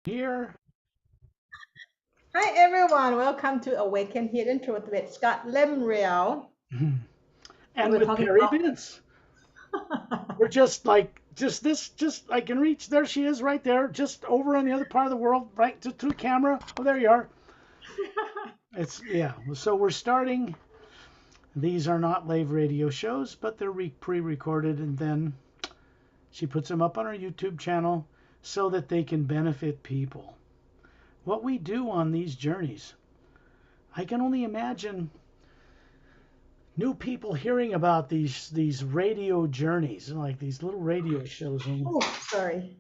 Here Hi everyone, welcome to Awaken Hidden Truth with Scott Lemriel. and We're with talking Perry Vince. We're about just like just I can reach there she is right there, just over on the other part of the world, right to the camera. Oh, there you are. It's yeah. So we're starting. These are not live radio shows, but they're pre-recorded, and then she puts them up on her YouTube channel so that they can benefit people. What we do on these journeys, I can only imagine new people hearing about these radio journeys, like these little radio shows. And oh, sorry.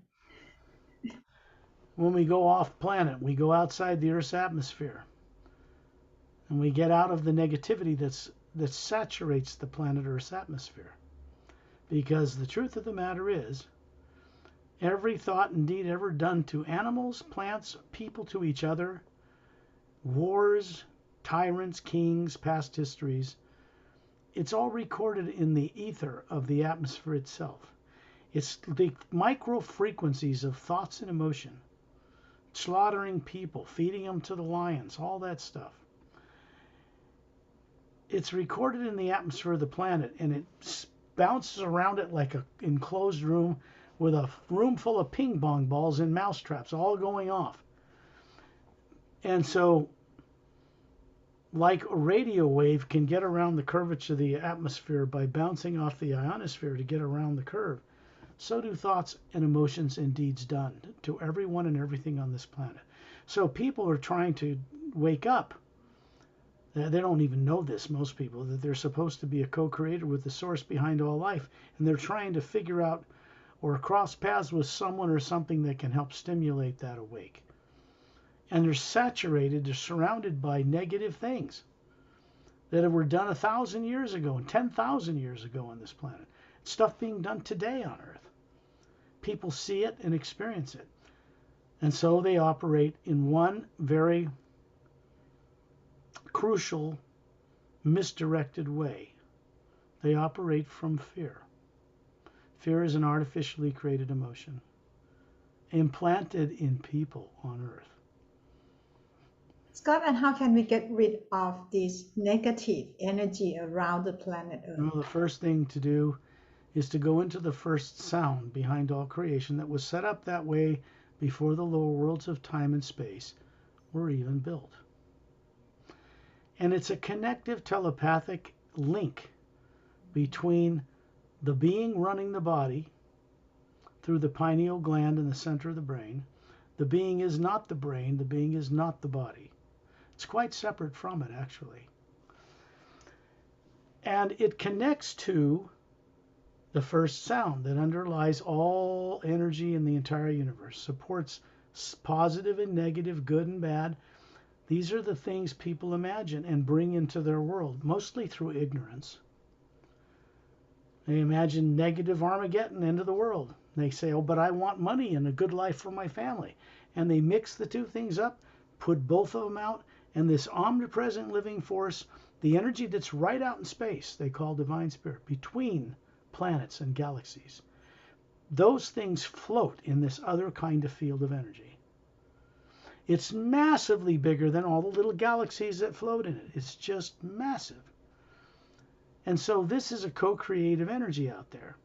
when we go off planet, we go outside the Earth's atmosphere, and we get out of the negativity that saturates the planet Earth's atmosphere. Because the truth of the matter is, every thought and deed ever done to animals, plants, people, to each other, wars, tyrants, kings, past histories, it's all recorded in the ether of the atmosphere itself. It's the micro frequencies of thoughts and emotion, slaughtering people, feeding them to the lions, all that stuff. It's recorded in the atmosphere of the planet, and it bounces around it like an enclosed room with a room full of ping pong balls and mouse traps all going off. And so, like a radio wave can get around the curvature of the atmosphere by bouncing off the ionosphere to get around the curve, so do thoughts and emotions and deeds done to everyone and everything on this planet. So people are trying to wake up. They don't even know this, most people, that they're supposed to be a co creator with the source behind all life. And they're trying to figure out or cross paths with someone or something that can help stimulate that awake. And they're saturated, they're surrounded by negative things that were done 1,000 years ago and 10,000 years ago on this planet. Stuff being done today on Earth. People see it and experience it. And so they operate in one very crucial, misdirected way. They operate from fear. Fear is an artificially created emotion implanted in people on Earth. Scott, and how can we get rid of this negative energy around the planet Earth? Well, the first thing to do is to go into the first sound behind all creation that was set up that way before the lower worlds of time and space were even built. And it's a connective telepathic link between the being running the body through the pineal gland in the center of the brain. The being is not the brain, the being is not the body. It's quite separate from it, actually. And it connects to the first sound that underlies all energy in the entire universe, supports positive and negative, good and bad. These are the things people imagine and bring into their world, mostly through ignorance. They imagine negative Armageddon, end of the world. They say, oh, but I want money and a good life for my family. And they mix the two things up, put both of them out, and this omnipresent living force, the energy that's right out in space, they call divine spirit, between planets and galaxies. Those things float in this other kind of field of energy. It's massively bigger than all the little galaxies that float in it. It's just massive. And so this is a co-creative energy out there,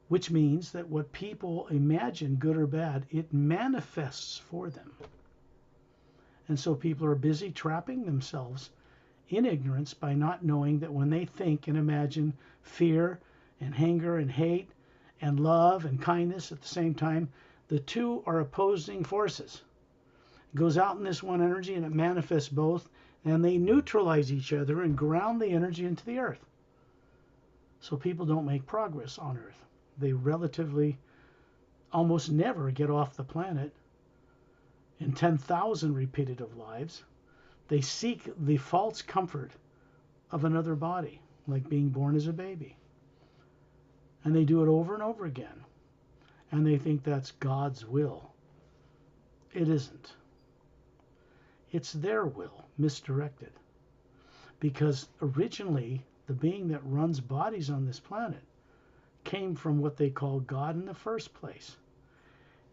which means that what people imagine, good or bad, it manifests for them. And so people are busy trapping themselves in ignorance by not knowing that when they think and imagine fear and anger and hate and love and kindness at the same time, the two are opposing forces. It goes out in this one energy and it manifests both, and they neutralize each other and ground the energy into the earth. So people don't make progress on Earth. They relatively almost never get off the planet in 10,000 repetitive lives. They seek the false comfort of another body, like being born as a baby. And they do it over and over again. And they think that's God's will. It isn't. It's their will, misdirected. Because originally, the being that runs bodies on this planet came from what they call God in the first place.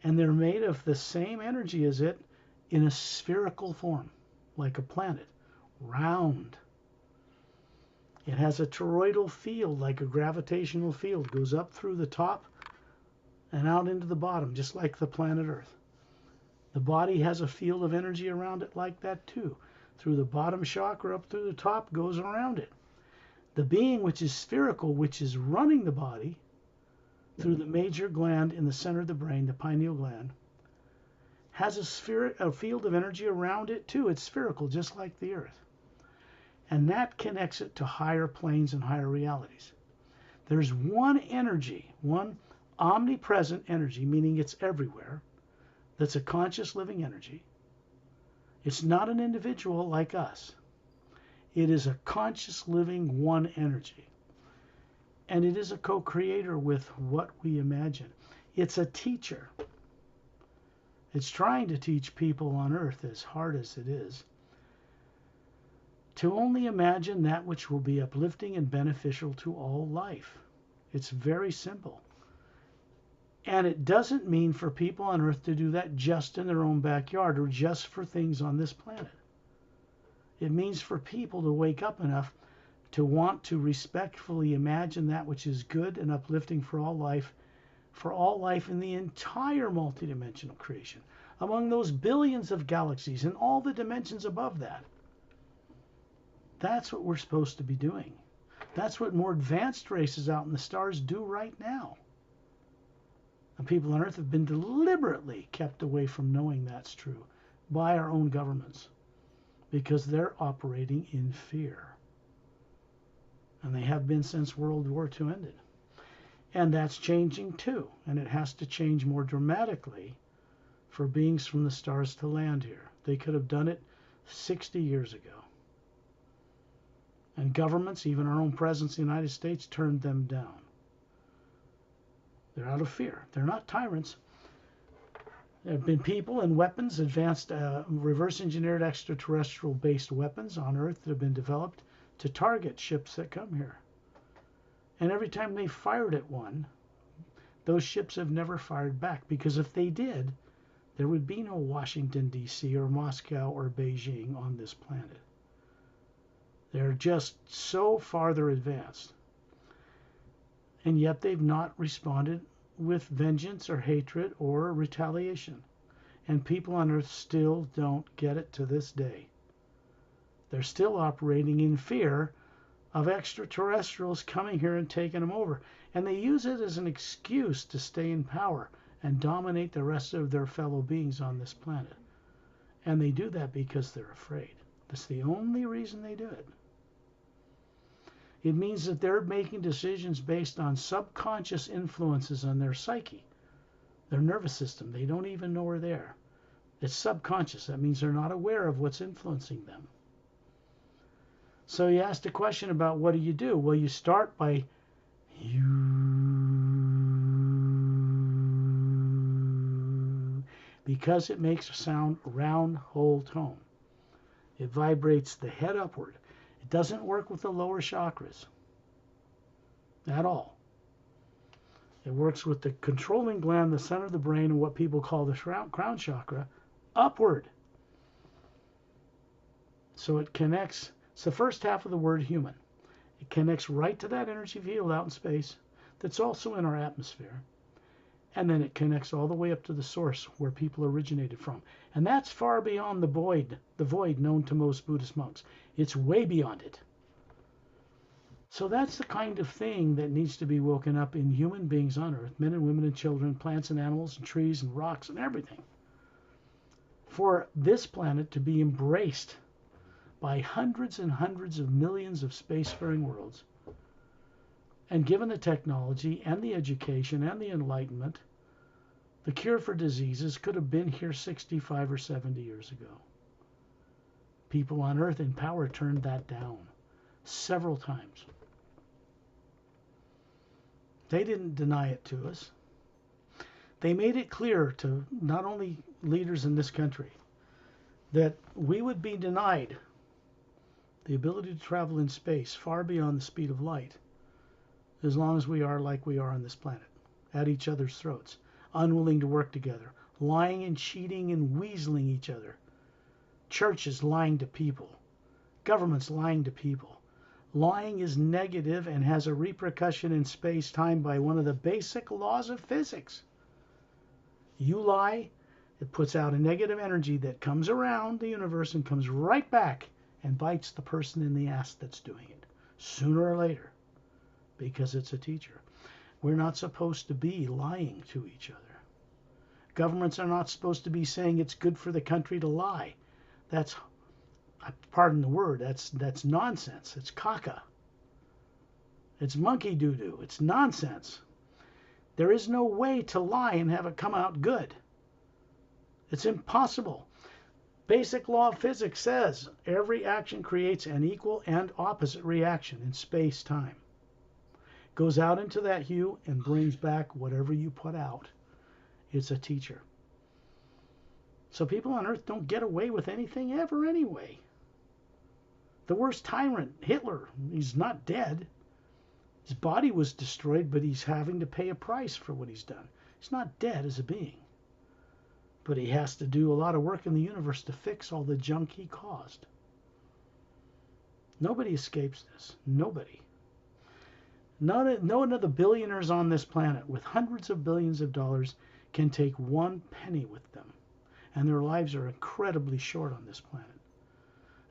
And they're made of the same energy as it in a spherical form, like a planet, round. It has a toroidal field, like a gravitational field, goes up through the top and out into the bottom, just like the planet Earth. The body has a field of energy around it like that too. Through the bottom chakra up through the top, goes around it. The being, which is spherical, which is running the body through the major gland in the center of the brain, the pineal gland, has a field of energy around it too. It's spherical, just like the Earth. And that connects it to higher planes and higher realities. There's one energy, one omnipresent energy, meaning it's everywhere, that's a conscious living energy. It's not an individual like us. It is a conscious living one energy. And it is a co-creator with what we imagine. It's a teacher. It's trying to teach people on Earth, as hard as it is, to only imagine that which will be uplifting and beneficial to all life. It's very simple. And it doesn't mean for people on Earth to do that just in their own backyard or just for things on this planet. It means for people to wake up enough to want to respectfully imagine that which is good and uplifting for all life in the entire multidimensional creation, among those billions of galaxies and all the dimensions above that. That's what we're supposed to be doing. That's what more advanced races out in the stars do right now. And people on Earth have been deliberately kept away from knowing that's true by our own governments because they're operating in fear. And they have been since World War II ended. And that's changing too. And it has to change more dramatically for beings from the stars to land here. They could have done it 60 years ago. And governments, even our own presidents in the United States, turned them down. They're out of fear. They're not tyrants. There have been people and weapons, advanced reverse engineered extraterrestrial based weapons on Earth that have been developed to target ships that come here. And every time they fired at one, those ships have never fired back, because if they did, there would be no Washington, D.C. or Moscow or Beijing on this planet. They're just so farther advanced. And yet they've not responded with vengeance or hatred or retaliation. And people on Earth still don't get it to this day. They're still operating in fear of extraterrestrials coming here and taking them over. And they use it as an excuse to stay in power and dominate the rest of their fellow beings on this planet. And they do that because they're afraid. That's the only reason they do it. It means that they're making decisions based on subconscious influences on their psyche, their nervous system. They don't even know we're there. It's subconscious. That means they're not aware of what's influencing them. So you asked a question about what do you do? Well, you start by because it makes a sound round whole tone. It vibrates the head upward. It doesn't work with the lower chakras at all. It works with the controlling gland, the center of the brain, and what people call the crown chakra, upward. So it connects. It's the first half of the word human. It connects right to that energy field out in space that's also in our atmosphere. And then it connects all the way up to the source where people originated from. And that's far beyond the void known to most Buddhist monks. It's way beyond it. So that's the kind of thing that needs to be woken up in human beings on Earth, men and women and children, plants and animals and trees and rocks and everything, for this planet to be embraced by hundreds and hundreds of millions of spacefaring worlds. And given the technology and the education and the enlightenment, the cure for diseases could have been here 65 or 70 years ago. People on Earth in power turned that down several times. They didn't deny it to us. They made it clear to not only leaders in this country that we would be denied the ability to travel in space far beyond the speed of light as long as we are like we are on this planet, at each other's throats, unwilling to work together, lying and cheating and weaseling each other, churches lying to people, governments lying to people. Lying is negative and has a repercussion in space-time by one of the basic laws of physics. You lie, it puts out a negative energy that comes around the universe and comes right back and bites the person in the ass that's doing it, sooner or later, because it's a teacher. We're not supposed to be lying to each other. Governments are not supposed to be saying it's good for the country to lie. That's, pardon the word, that's nonsense. It's caca. It's monkey doo-doo. It's nonsense. There is no way to lie and have it come out good. It's impossible. Basic law of physics says every action creates an equal and opposite reaction in space-time. Goes out into that hue and brings back whatever you put out. It's a teacher. So people on Earth don't get away with anything ever anyway. The worst tyrant, Hitler, he's not dead. His body was destroyed, but he's having to pay a price for what he's done. He's not dead as a being. But he has to do a lot of work in the universe to fix all the junk he caused. Nobody escapes this. Nobody. None of the billionaires on this planet with hundreds of billions of dollars can take one penny with them. And their lives are incredibly short on this planet.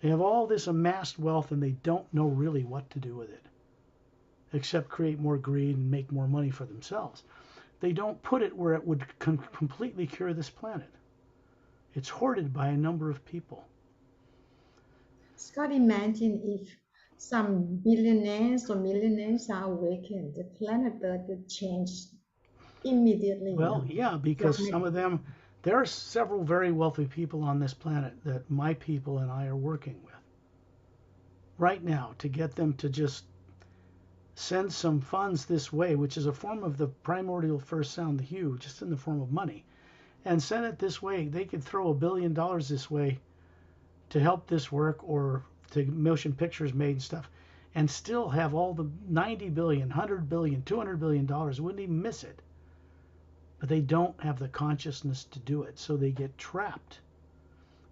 They have all this amassed wealth and they don't know really what to do with it, except create more greed and make more money for themselves. They don't put it where it would completely cure this planet. It's hoarded by a number of people. Scott, imagine if some billionaires or millionaires are awakened, the planet Earth would change immediately. Well, yeah, because some of them, there are several very wealthy people on this planet that my people and I are working with right now to get them to just send some funds this way, which is a form of the primordial first sound, the hue, just in the form of money, and send it this way. They could throw $1 billion this way to help this work, or to motion pictures made and stuff, and still have all the 90 billion, 100 billion, 200 billion dollars, wouldn't even miss it. But they don't have the consciousness to do it, so they get trapped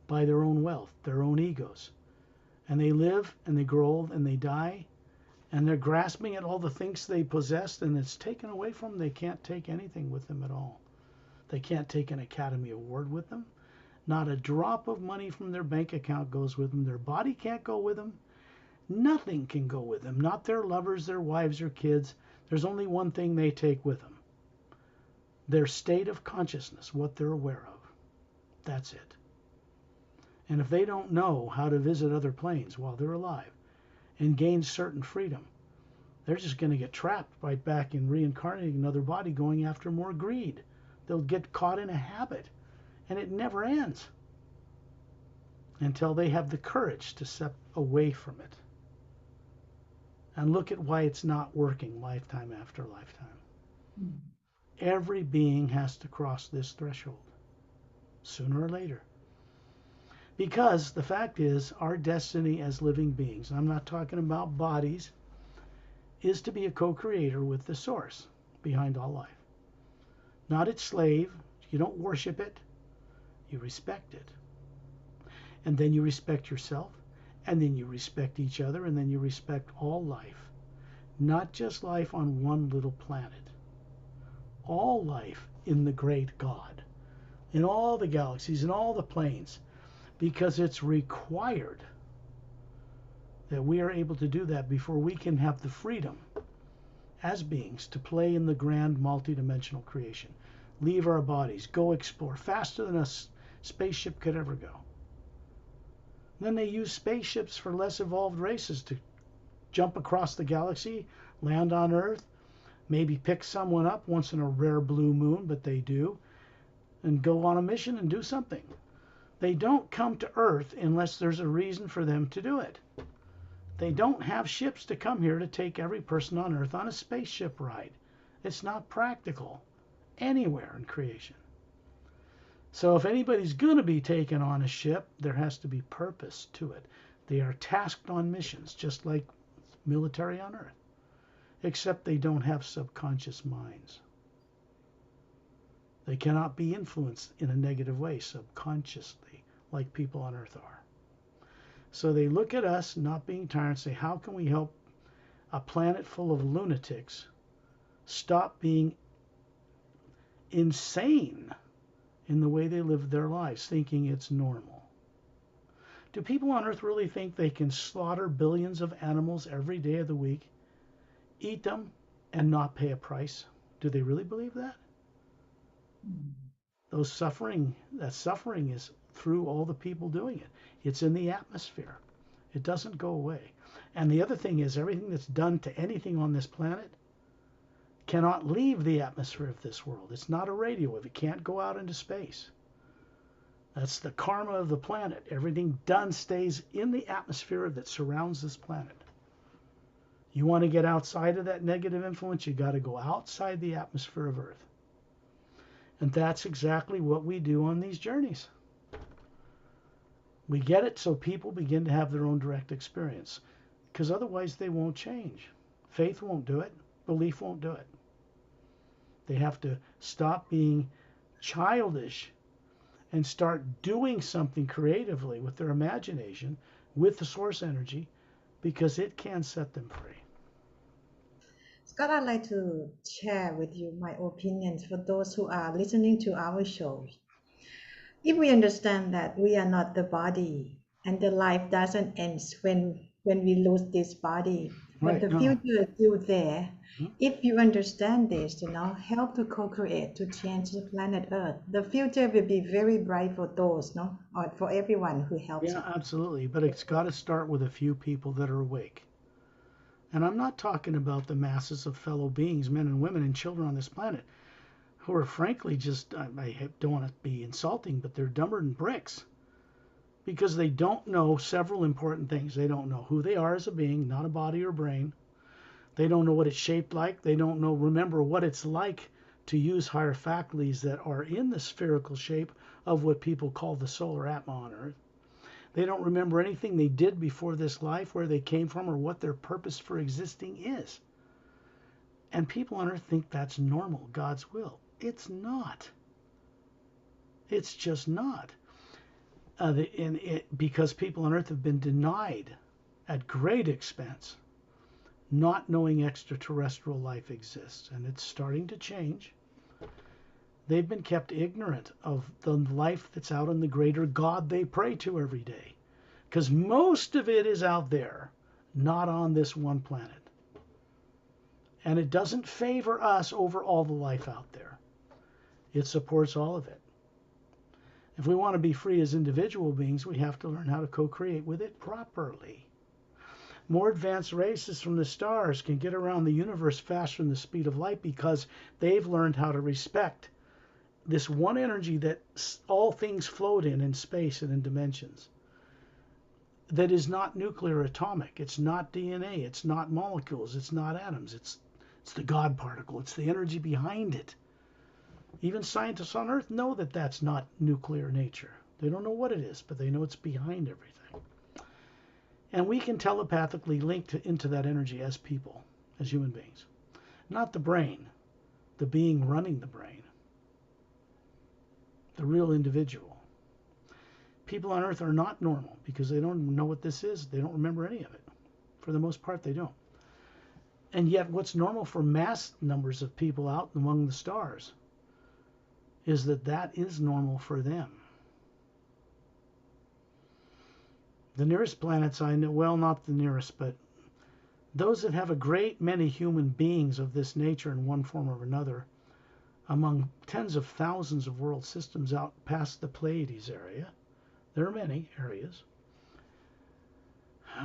by their own wealth, their own egos. And they live and they grow old and they die, and they're grasping at all the things they possessed, and it's taken away from them. They can't take anything with them at all. They can't take an Academy Award with them. Not a drop of money from their bank account goes with them. Their body can't go with them. Nothing can go with them. Not their lovers, their wives, or kids. There's only one thing they take with them: their state of consciousness, what they're aware of. That's it. And if they don't know how to visit other planes while they're alive and gain certain freedom, they're just going to get trapped right back in reincarnating another body, going after more greed. They'll get caught in a habit, and it never ends until they have the courage to step away from it and look at why it's not working lifetime after lifetime. Mm. Every being has to cross this threshold sooner or later. Because the fact is, our destiny as living beings, I'm not talking about bodies, is to be a co-creator with the source behind all life. Not its slave. You don't worship it. You respect it. And then you respect yourself, and then you respect each other, and then you respect all life. Not just life on one little planet. All life in the great God, in all the galaxies, in all the planes, because it's required that we are able to do that before we can have the freedom as beings to play in the grand multidimensional creation. Leave our bodies, go explore faster than a spaceship could ever go. Then they use spaceships for less evolved races to jump across the galaxy, land on Earth, maybe pick someone up once in a rare blue moon, but they do, and go on a mission and do something. They don't come to Earth unless there's a reason for them to do it. They don't have ships to come here to take every person on Earth on a spaceship ride. It's not practical anywhere in creation. So if anybody's going to be taken on a ship, there has to be purpose to it. They are tasked on missions, just like military on Earth, except they don't have subconscious minds. They cannot be influenced in a negative way subconsciously like people on Earth are. So they look at us not being tyrants and say, how can we help a planet full of lunatics stop being insane in the way they live their lives, thinking it's normal? Do people on Earth really think they can slaughter billions of animals every day of the week, eat them, and not pay a price? Do they really believe that? That suffering is through all the people doing it. It's in the atmosphere. It doesn't go away. And the other thing is, everything that's done to anything on this planet cannot leave the atmosphere of this world. It's not a radio wave. It can't go out into space. That's the karma of the planet. Everything done stays in the atmosphere that surrounds this planet. You want to get outside of that negative influence, you got to go outside the atmosphere of Earth. And that's exactly what we do on these journeys. We get it so people begin to have their own direct experience, because otherwise they won't change. Faith won't do it. Belief won't do it. They have to stop being childish and start doing something creatively with their imagination, with the source energy, because it can set them free. Scott, I'd like to share with you my opinions for those who are listening to our show. If we understand that we are not the body and the life doesn't end when we lose this body, but Right, the no. future is still there. Hmm. If you understand this, help to co-create to change the planet Earth. The future will be very bright for those, or for everyone who helps. Yeah, absolutely. But it's got to start with a few people that are awake. And I'm not talking about the masses of fellow beings, men and women and children on this planet, who are frankly just, I don't want to be insulting, but they're dumber than bricks. Because they don't know several important things. They don't know who they are as a being, not a body or brain. They don't know what it's shaped like. They don't remember what it's like to use higher faculties that are in the spherical shape of what people call the solar atma on Earth. They don't remember anything they did before this life, where they came from, or what their purpose for existing is. And people on Earth think that's normal, God's will. It's not. It's just not. Because people on Earth have been denied at great expense not knowing extraterrestrial life exists. And it's starting to change. They've been kept ignorant of the life that's out in the greater God they pray to every day. Because most of it is out there, not on this one planet. And it doesn't favor us over all the life out there. It supports all of it. If we want to be free as individual beings, we have to learn how to co-create with it properly. More advanced races from the stars can get around the universe faster than the speed of light because they've learned how to respect this one energy that all things float in space and in dimensions. That is not nuclear atomic. It's not DNA. It's not molecules. It's not atoms. It's the God particle. It's the energy behind it. Even scientists on Earth know that that's not nuclear nature. They don't know what it is, but they know it's behind everything. And we can telepathically link into that energy as people, as human beings. Not the brain, the being running the brain, the real individual. People on Earth are not normal because they don't know what this is. They don't remember any of it. For the most part, they don't. And yet what's normal for mass numbers of people out among the stars is that is normal for them. The nearest planets I know, well, not the nearest, but those that have a great many human beings of this nature in one form or another, among tens of thousands of world systems out past the Pleiades area, there are many areas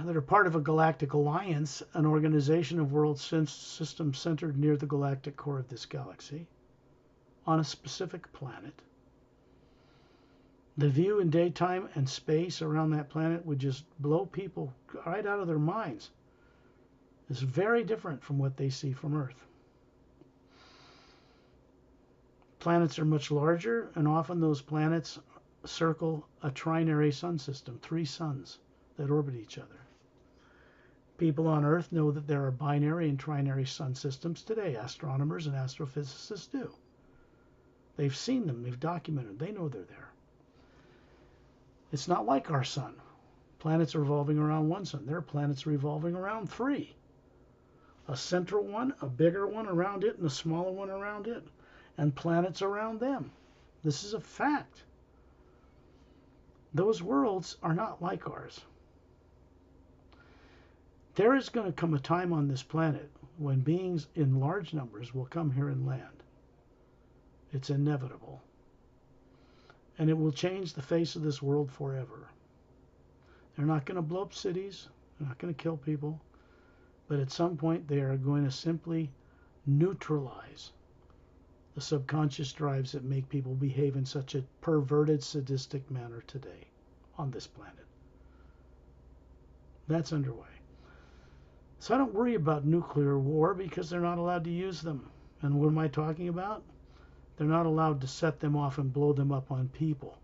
that are part of a galactic alliance, an organization of world systems centered near the galactic core of this galaxy, on a specific planet. The view in daytime and space around that planet would just blow people right out of their minds. It's very different from what they see from Earth. Planets are much larger, and often those planets circle a trinary sun system, 3 suns that orbit each other. People on Earth know that there are binary and trinary sun systems today. Astronomers and astrophysicists do. They've seen them. They've documented. They know they're there. It's not like our sun. Planets are revolving around one sun. There are planets revolving around three. A central one, a bigger one around it, and a smaller one around it. And planets around them. This is a fact. Those worlds are not like ours. There is going to come a time on this planet when beings in large numbers will come here and land. It's inevitable. And it will change the face of this world forever. They're not going to blow up cities. They're not going to kill people. But at some point, they are going to simply neutralize the subconscious drives that make people behave in such a perverted, sadistic manner today on this planet. That's underway. So I don't worry about nuclear war because they're not allowed to use them. And what am I talking about? They're not allowed to set them off and blow them up on people.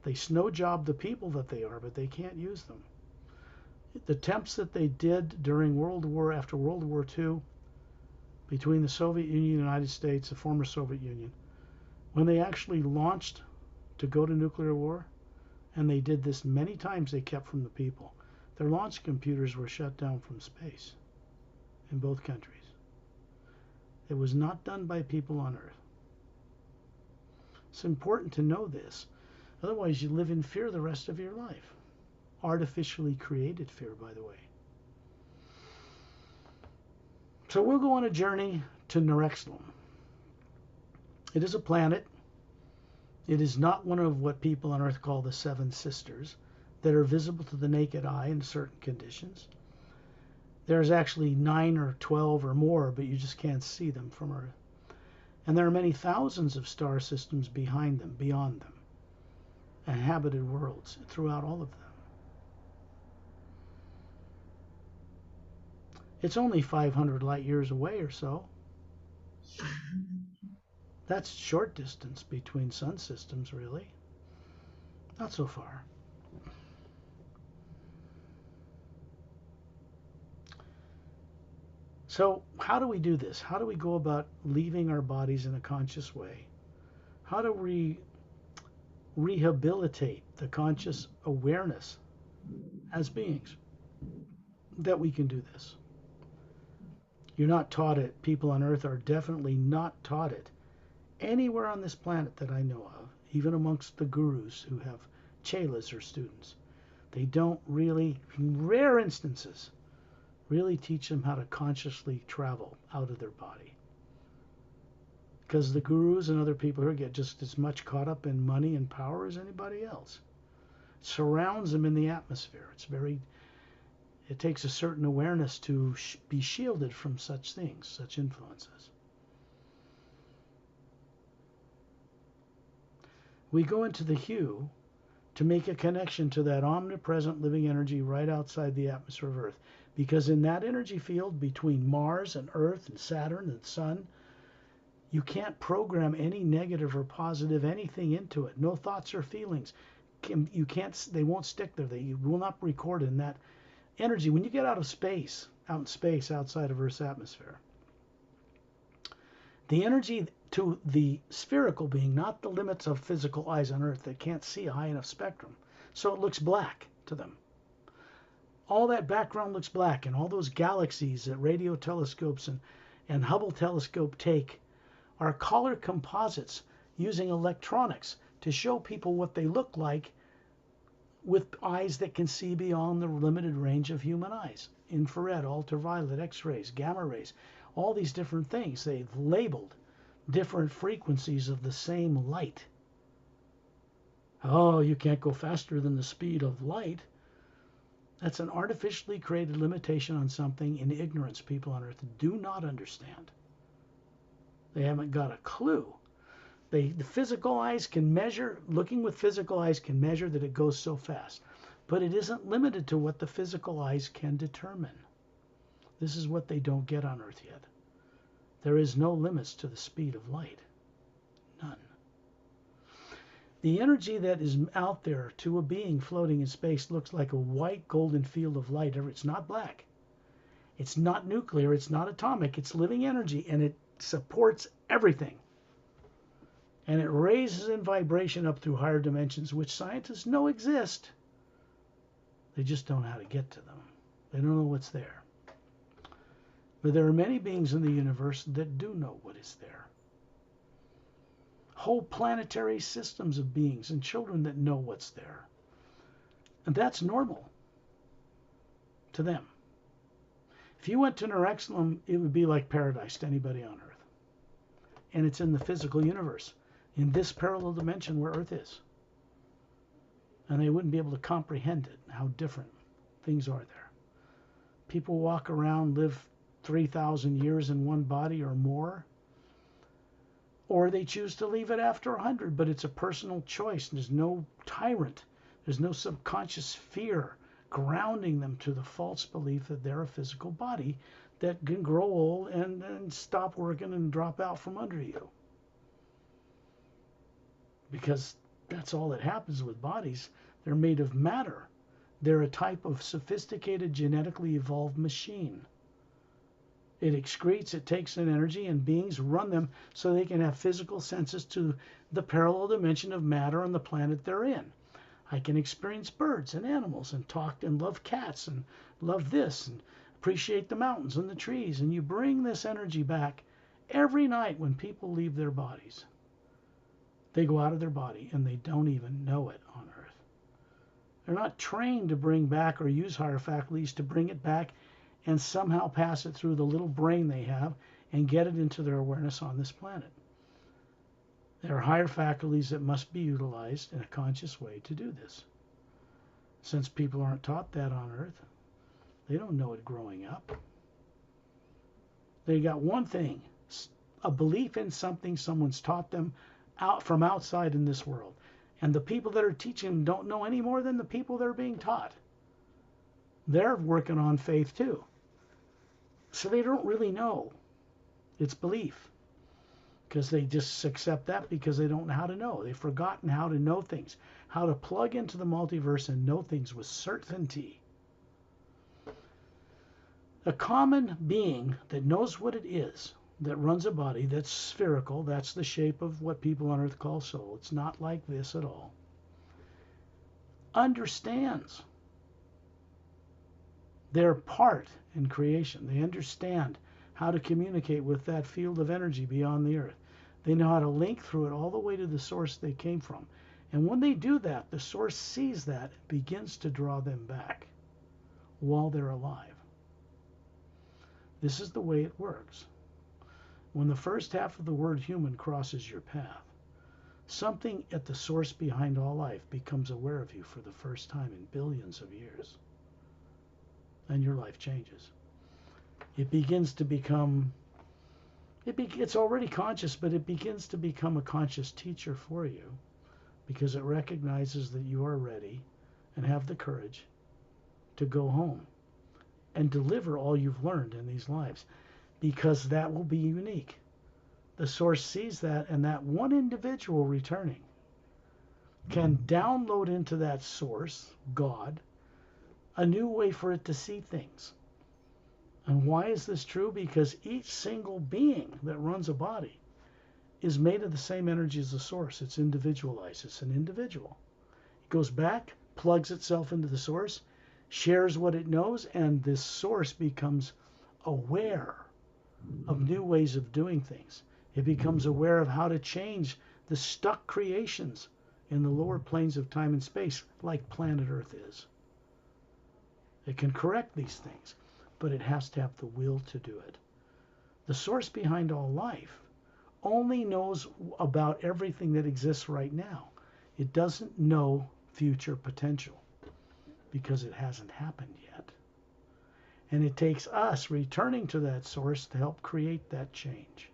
They snow job the people that they are, but they can't use them. The attempts that they did during after World War II, between the Soviet Union and the United States, the former Soviet Union, when they actually launched to go to nuclear war, and they did this many times, they kept from the people. Their launch computers were shut down from space in both countries. It was not done by people on Earth. It's important to know this. Otherwise, you live in fear the rest of your life. Artificially created fear, by the way. So we'll go on a journey to Norexilam. It is a planet. It is not one of what people on Earth call the Seven Sisters that are visible to the naked eye in certain conditions. There's actually 9 or 12 or more, but you just can't see them from Earth. And there are many thousands of star systems behind them, beyond them, inhabited worlds throughout all of them. It's only 500 light years away or so. That's short distance between sun systems, really. Not so far. So how do we do this? How do we go about leaving our bodies in a conscious way? How do we rehabilitate the conscious awareness as beings that we can do this? You're not taught it. People on Earth are definitely not taught it anywhere on this planet that I know of, even amongst the gurus who have chelas or students. They don't really, in rare instances, really teach them how to consciously travel out of their body. Because the gurus and other people here get just as much caught up in money and power as anybody else. It surrounds them in the atmosphere. It takes a certain awareness to be shielded from such things, such influences. We go into the hue to make a connection to that omnipresent living energy right outside the atmosphere of Earth. Because in that energy field between Mars and Earth and Saturn and the Sun, you can't program any negative or positive anything into it. No thoughts or feelings. They won't stick there. They will not record in that energy. When you get out in space, outside of Earth's atmosphere, the energy to the spherical being, not the limits of physical eyes on Earth that can't see a high enough spectrum, so it looks black to them. All that background looks black, and all those galaxies that radio telescopes and Hubble telescope take are color composites using electronics to show people what they look like with eyes that can see beyond the limited range of human eyes. Infrared, ultraviolet, X-rays, gamma rays, all these different things. They've labeled different frequencies of the same light. Oh, you can't go faster than the speed of light. That's an artificially created limitation on something in ignorance people on Earth do not understand. They haven't got a clue. The physical eyes can measure, looking with physical eyes can measure that it goes so fast. But it isn't limited to what the physical eyes can determine. This is what they don't get on Earth yet. There is no limits to the speed of light. None. The energy that is out there to a being floating in space looks like a white golden field of light. It's not black. It's not nuclear. It's not atomic. It's living energy, and it supports everything. And it raises in vibration up through higher dimensions, which scientists know exist. They just don't know how to get to them. They don't know what's there. But there are many beings in the universe that do know what is there. Whole planetary systems of beings and children that know what's there. And that's normal to them. If you went to Norexilam, it would be like paradise to anybody on Earth. And it's in the physical universe, in this parallel dimension where Earth is. And they wouldn't be able to comprehend it, how different things are there. People walk around, live 3,000 years in one body or more, or they choose to leave it after 100, but it's a personal choice. There's no tyrant. There's no subconscious fear grounding them to the false belief that they're a physical body that can grow old and stop working and drop out from under you. Because that's all that happens with bodies. They're made of matter. They're a type of sophisticated, genetically evolved machine. It excretes, it takes in energy, and beings run them so they can have physical senses to the parallel dimension of matter on the planet they're in. I can experience birds and animals and talk and love cats and love this and appreciate the mountains and the trees. And you bring this energy back every night when people leave their bodies. They go out of their body and they don't even know it on Earth. They're not trained to bring back or use higher faculties to bring it back and somehow pass it through the little brain they have and get it into their awareness on this planet. There are higher faculties that must be utilized in a conscious way to do this. Since people aren't taught that on Earth, they don't know it growing up. They got one thing, a belief in something someone's taught them out from outside in this world. And the people that are teaching them don't know any more than the people that are being taught. They're working on faith too. So they don't really know. It's belief. Because they just accept that because they don't know how to know. They've forgotten how to know things. How to plug into the multiverse and know things with certainty. A common being that knows what it is, that runs a body that's spherical, that's the shape of what people on Earth call soul. It's not like this at all. Understands their part in creation. They understand how to communicate with that field of energy beyond the Earth. They know how to link through it all the way to the source they came from. And when they do that, the source sees that and begins to draw them back while they're alive. This is the way it works. When the first half of the word human crosses your path, something at the source behind all life becomes aware of you for the first time in billions of years. And your life changes. It begins to become, it's already conscious, but it begins to become a conscious teacher for you because it recognizes that you are ready and have the courage to go home and deliver all you've learned in these lives, because that will be unique. The source sees that, and that one individual returning can download into that source, God, a new way for it to see things. And why is this true? Because each single being that runs a body is made of the same energy as the source. It's individualized. It's an individual. It goes back, plugs itself into the source, shares what it knows, and this source becomes aware of new ways of doing things. It becomes aware of how to change the stuck creations in the lower planes of time and space, like planet Earth is. It can correct these things, but it has to have the will to do it. The source behind all life only knows about everything that exists right now. It doesn't know future potential because it hasn't happened yet. And it takes us returning to that source to help create that change.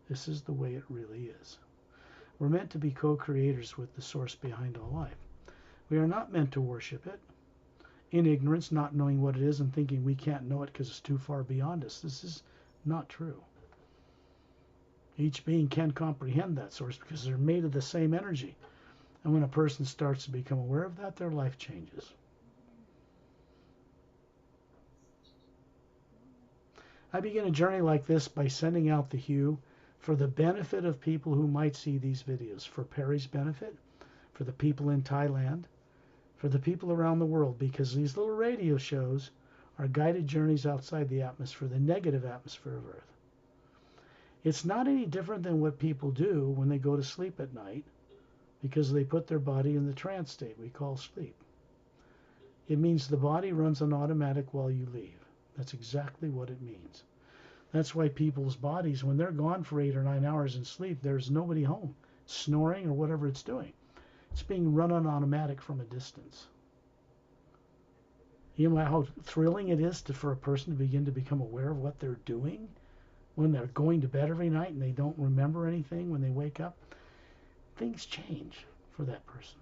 This is the way it really is. We're meant to be co-creators with the source behind all life. We are not meant to worship it in ignorance, not knowing what it is and thinking we can't know it because it's too far beyond us. This is not true. Each being can comprehend that source because they're made of the same energy. And when a person starts to become aware of that, their life changes. I begin a journey like this by sending out the hue for the benefit of people who might see these videos, for Perry's benefit, for the people in Thailand, for the people around the world, because these little radio shows are guided journeys outside the atmosphere, the negative atmosphere of Earth. It's not any different than what people do when they go to sleep at night, because they put their body in the trance state we call sleep. It means the body runs on automatic while you leave. That's exactly what it means. That's why people's bodies, when they're gone for 8 or 9 hours in sleep, there's nobody home, snoring or whatever it's doing. It's being run on automatic from a distance. You know how thrilling it is for a person to begin to become aware of what they're doing when they're going to bed every night and they don't remember anything when they wake up? Things change for that person.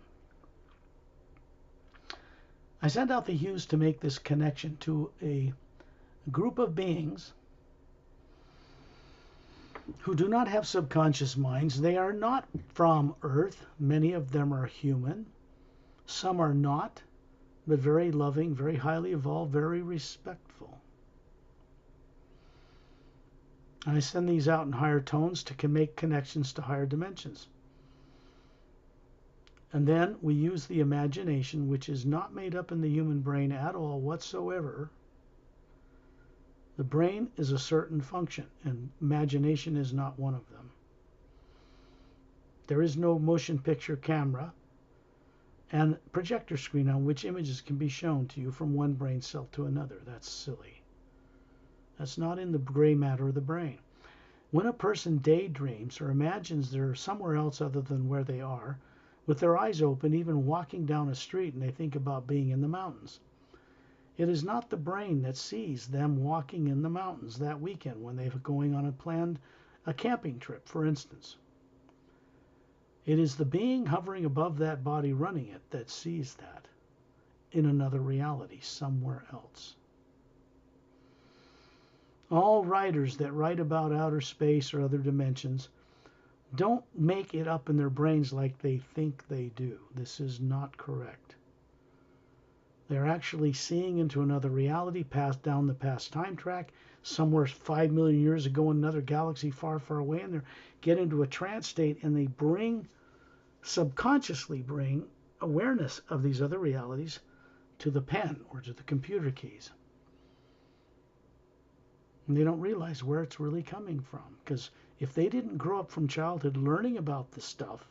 I sent out the hues to make this connection to a group of beings who do not have subconscious minds. They are not from Earth. Many of them are human. Some are not, but very loving, very highly evolved, very respectful. I send these out in higher tones to make connections to higher dimensions. And then we use the imagination, which is not made up in the human brain at all whatsoever. The brain is a certain function, and imagination is not one of them. There is no motion picture camera and projector screen on which images can be shown to you from one brain cell to another. That's silly. That's not in the gray matter of the brain. When a person daydreams or imagines they're somewhere else other than where they are, with their eyes open, even walking down a street, and they think about being in the mountains, it is not the brain that sees them walking in the mountains that weekend when they're going on a camping trip, for instance. It is the being hovering above that body running it that sees that in another reality somewhere else. All writers that write about outer space or other dimensions don't make it up in their brains like they think they do. This is not correct. They're actually seeing into another reality, passed down the past time track, somewhere 5 million years ago in another galaxy far, far away, and they get into a trance state, and they subconsciously bring awareness of these other realities to the pen or to the computer keys. And they don't realize where it's really coming from, because if they didn't grow up from childhood learning about this stuff,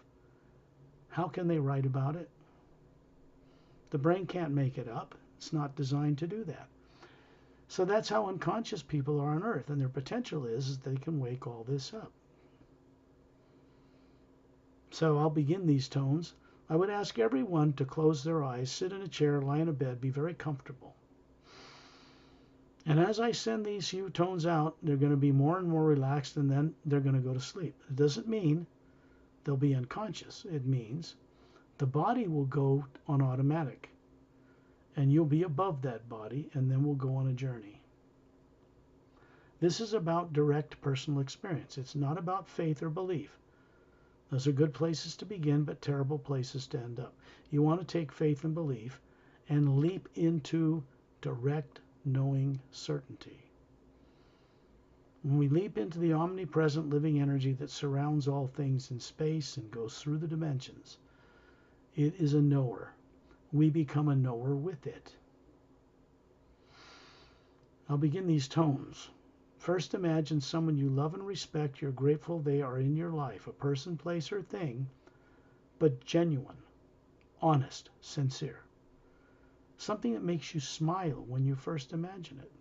how can they write about it? The brain can't make it up. It's not designed to do that. So that's how unconscious people are on Earth, and their potential is they can wake all this up. So I'll begin these tones. I would ask everyone to close their eyes, sit in a chair, lie in a bed, be very comfortable. And as I send these few tones out, they're going to be more and more relaxed, and then they're going to go to sleep. It doesn't mean they'll be unconscious. It means the body will go on automatic, and you'll be above that body, and then we'll go on a journey. This is about direct personal experience. It's not about faith or belief. Those are good places to begin, but terrible places to end up. You want to take faith and belief and leap into direct knowing certainty. When we leap into the omnipresent living energy that surrounds all things in space and goes through the dimensions, it is a knower. We become a knower with it. I'll begin these tones. First, imagine someone you love and respect. You're grateful they are in your life, a person, place, or thing, but genuine, honest, sincere. Something that makes you smile when you first imagine it.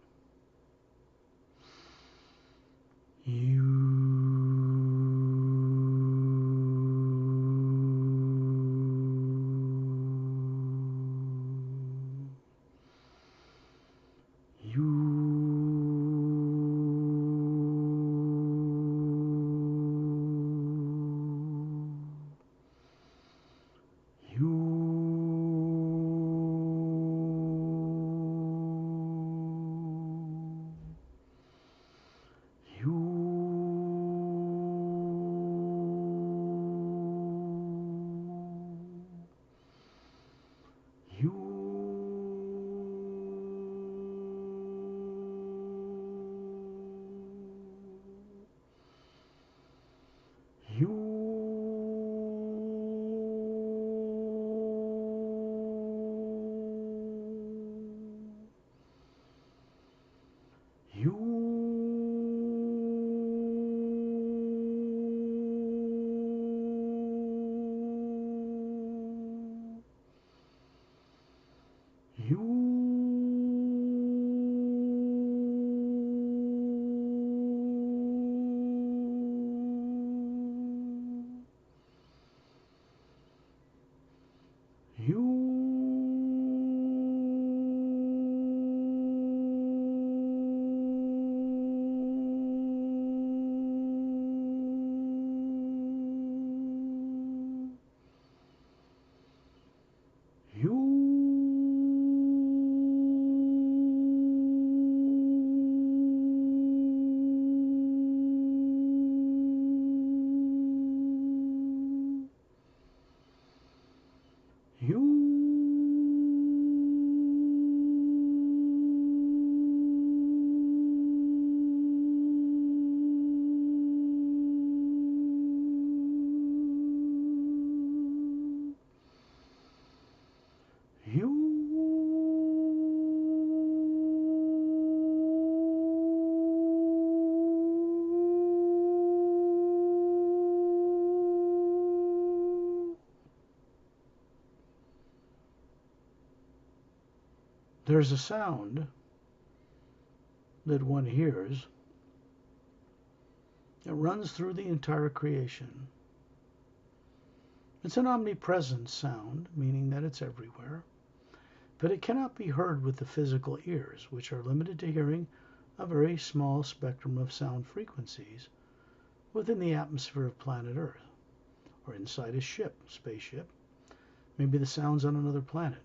There's a sound that one hears. It runs through the entire creation. It's an omnipresent sound, meaning that it's everywhere, but it cannot be heard with the physical ears, which are limited to hearing a very small spectrum of sound frequencies within the atmosphere of planet Earth, or inside a spaceship. Maybe the sound's on another planet,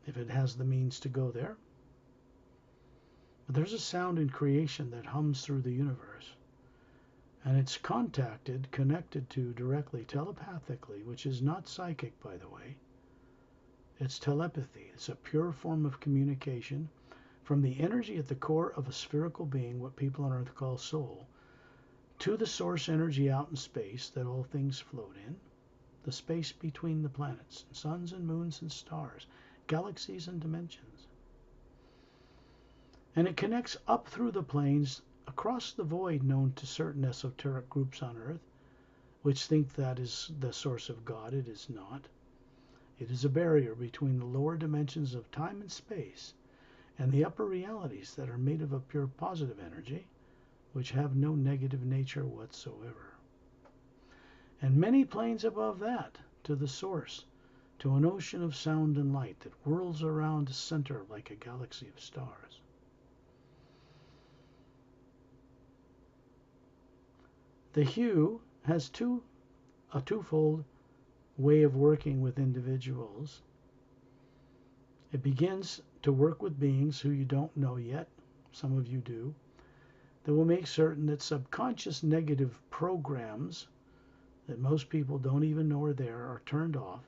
if it has the means to go there. But there's a sound in creation that hums through the universe, and it's connected to directly, telepathically, which is not psychic, by the way. It's telepathy. It's a pure form of communication from the energy at the core of a spherical being, what people on Earth call soul, to the source energy out in space that all things float in, the space between the planets, suns and moons and stars, galaxies and dimensions. And it connects up through the planes, across the void known to certain esoteric groups on Earth, which think that is the source of God. It is not. It is a barrier between the lower dimensions of time and space and the upper realities that are made of a pure positive energy, which have no negative nature whatsoever. And many planes above that, to the source, to an ocean of sound and light that whirls around a center like a galaxy of stars. The hue has a twofold way of working with individuals. It begins to work with beings who you don't know yet, some of you do, that will make certain that subconscious negative programs that most people don't even know are there are turned off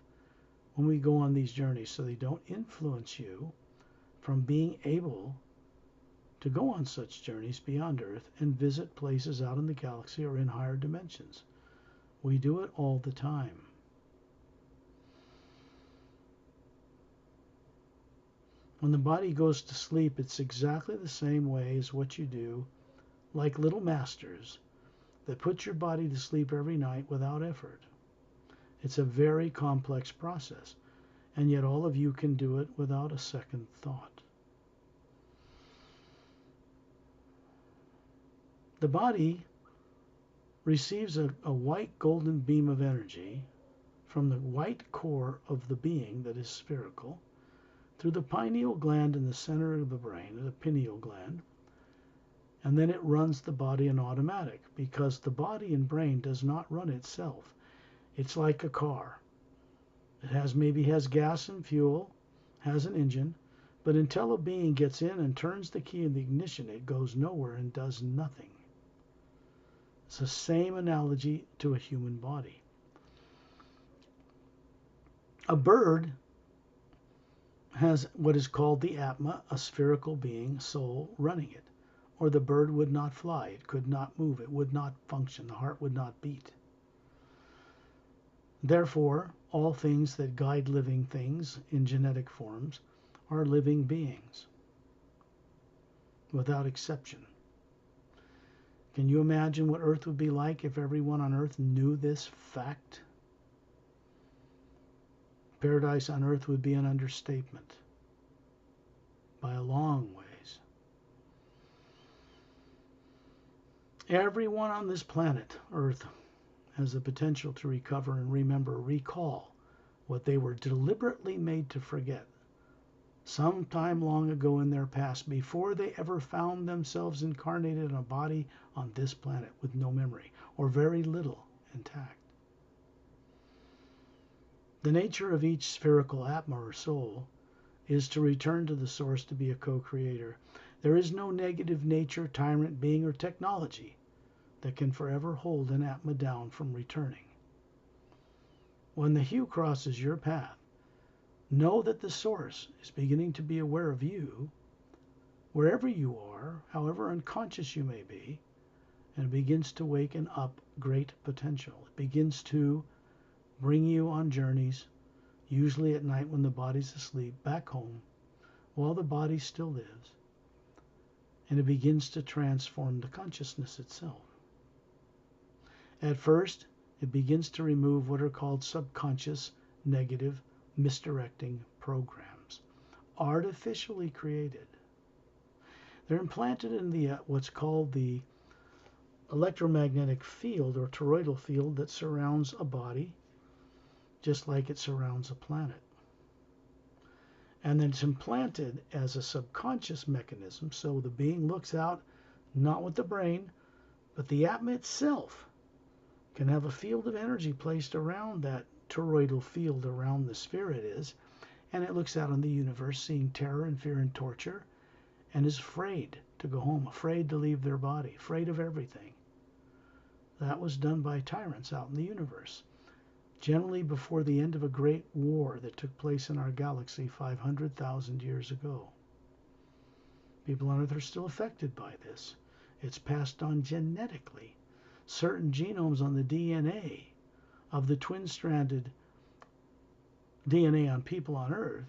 when we go on these journeys, so they don't influence you from being able to go on such journeys beyond Earth and visit places out in the galaxy or in higher dimensions. We do it all the time. When the body goes to sleep, it's exactly the same way as what you do, like little masters that put your body to sleep every night without effort. It's a very complex process, and yet all of you can do it without a second thought. The body receives a white golden beam of energy from the white core of the being that is spherical through the pineal gland in the center of the brain, the pineal gland, and then it runs the body in automatic, because the body and brain does not run itself. It's like a car. It maybe has gas and fuel, has an engine, but until a being gets in and turns the key in the ignition, it goes nowhere and does nothing. It's the same analogy to a human body. A bird has what is called the Atma, a spherical being, soul, running it, or the bird would not fly, it could not move, it would not function, the heart would not beat. Therefore, all things that guide living things in genetic forms are living beings, without exception. Can you imagine what Earth would be like if everyone on Earth knew this fact? Paradise on earth would be an understatement by a long ways. Everyone on this planet, Earth, has the potential to recover and recall what they were deliberately made to forget sometime long ago in their past, before they ever found themselves incarnated in a body on this planet with no memory, or very little intact. The nature of each spherical atma or soul is to return to the source, to be a co-creator. There is no negative nature, tyrant, being, or technology that can forever hold an atma down from returning. When the hue crosses your path, know that the source is beginning to be aware of you, wherever you are, however unconscious you may be, and it begins to waken up great potential. It begins to bring you on journeys, usually at night when the body's asleep, back home, while the body still lives, and it begins to transform the consciousness itself. At first, it begins to remove what are called subconscious negative misdirecting programs, artificially created. They're implanted in the what's called the electromagnetic field or toroidal field that surrounds a body, just like it surrounds a planet. And then it's implanted as a subconscious mechanism, so the being looks out not with the brain, but the atma itself can have a field of energy placed around that toroidal field around the sphere it is, and it looks out on the universe seeing terror and fear and torture, and is afraid to go home, afraid to leave their body, afraid of everything. That was done by tyrants out in the universe, generally before the end of a great war that took place in our galaxy 500,000 years ago. People on Earth are still affected by this. It's passed on genetically. Certain genomes on the DNA of the twin-stranded DNA on people on Earth,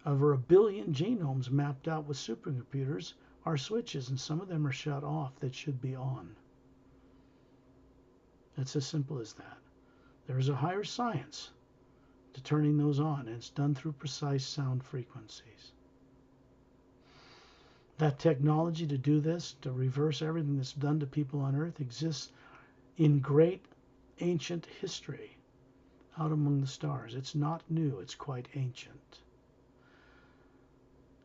over 1 billion genomes mapped out with supercomputers, are switches, and some of them are shut off that should be on. It's as simple as that. There's a higher science to turning those on, and it's done through precise sound frequencies. That technology to do this, to reverse everything that's done to people on Earth, exists in great ancient history out among the stars. It's not new, it's quite ancient.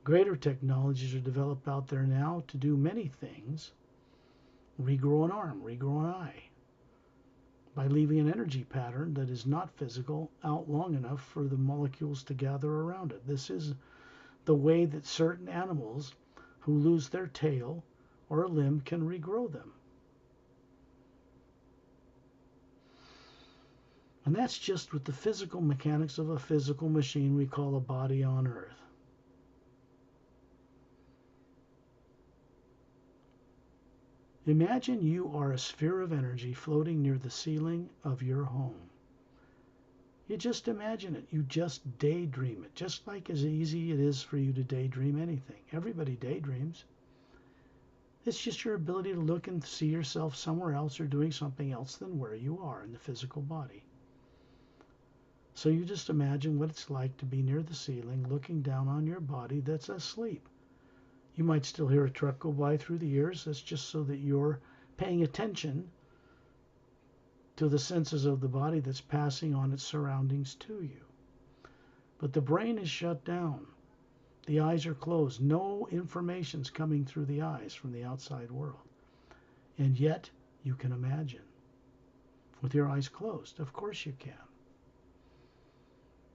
Greater technologies are developed out there now to do many things. Regrow an arm, regrow an eye, by leaving an energy pattern that is not physical out long enough for the molecules to gather around it. This is the way that certain animals who lose their tail or a limb can regrow them. And that's just with the physical mechanics of a physical machine we call a body on Earth. Imagine you are a sphere of energy floating near the ceiling of your home. You just imagine it. You just daydream it. Just like as easy it is for you to daydream anything. Everybody daydreams. It's just your ability to look and see yourself somewhere else or doing something else than where you are in the physical body. So you just imagine what it's like to be near the ceiling, looking down on your body that's asleep. You might still hear a truck go by through the ears. That's just so that you're paying attention to the senses of the body that's passing on its surroundings to you. But the brain is shut down. The eyes are closed. No information's coming through the eyes from the outside world. And yet, you can imagine. With your eyes closed, of course you can.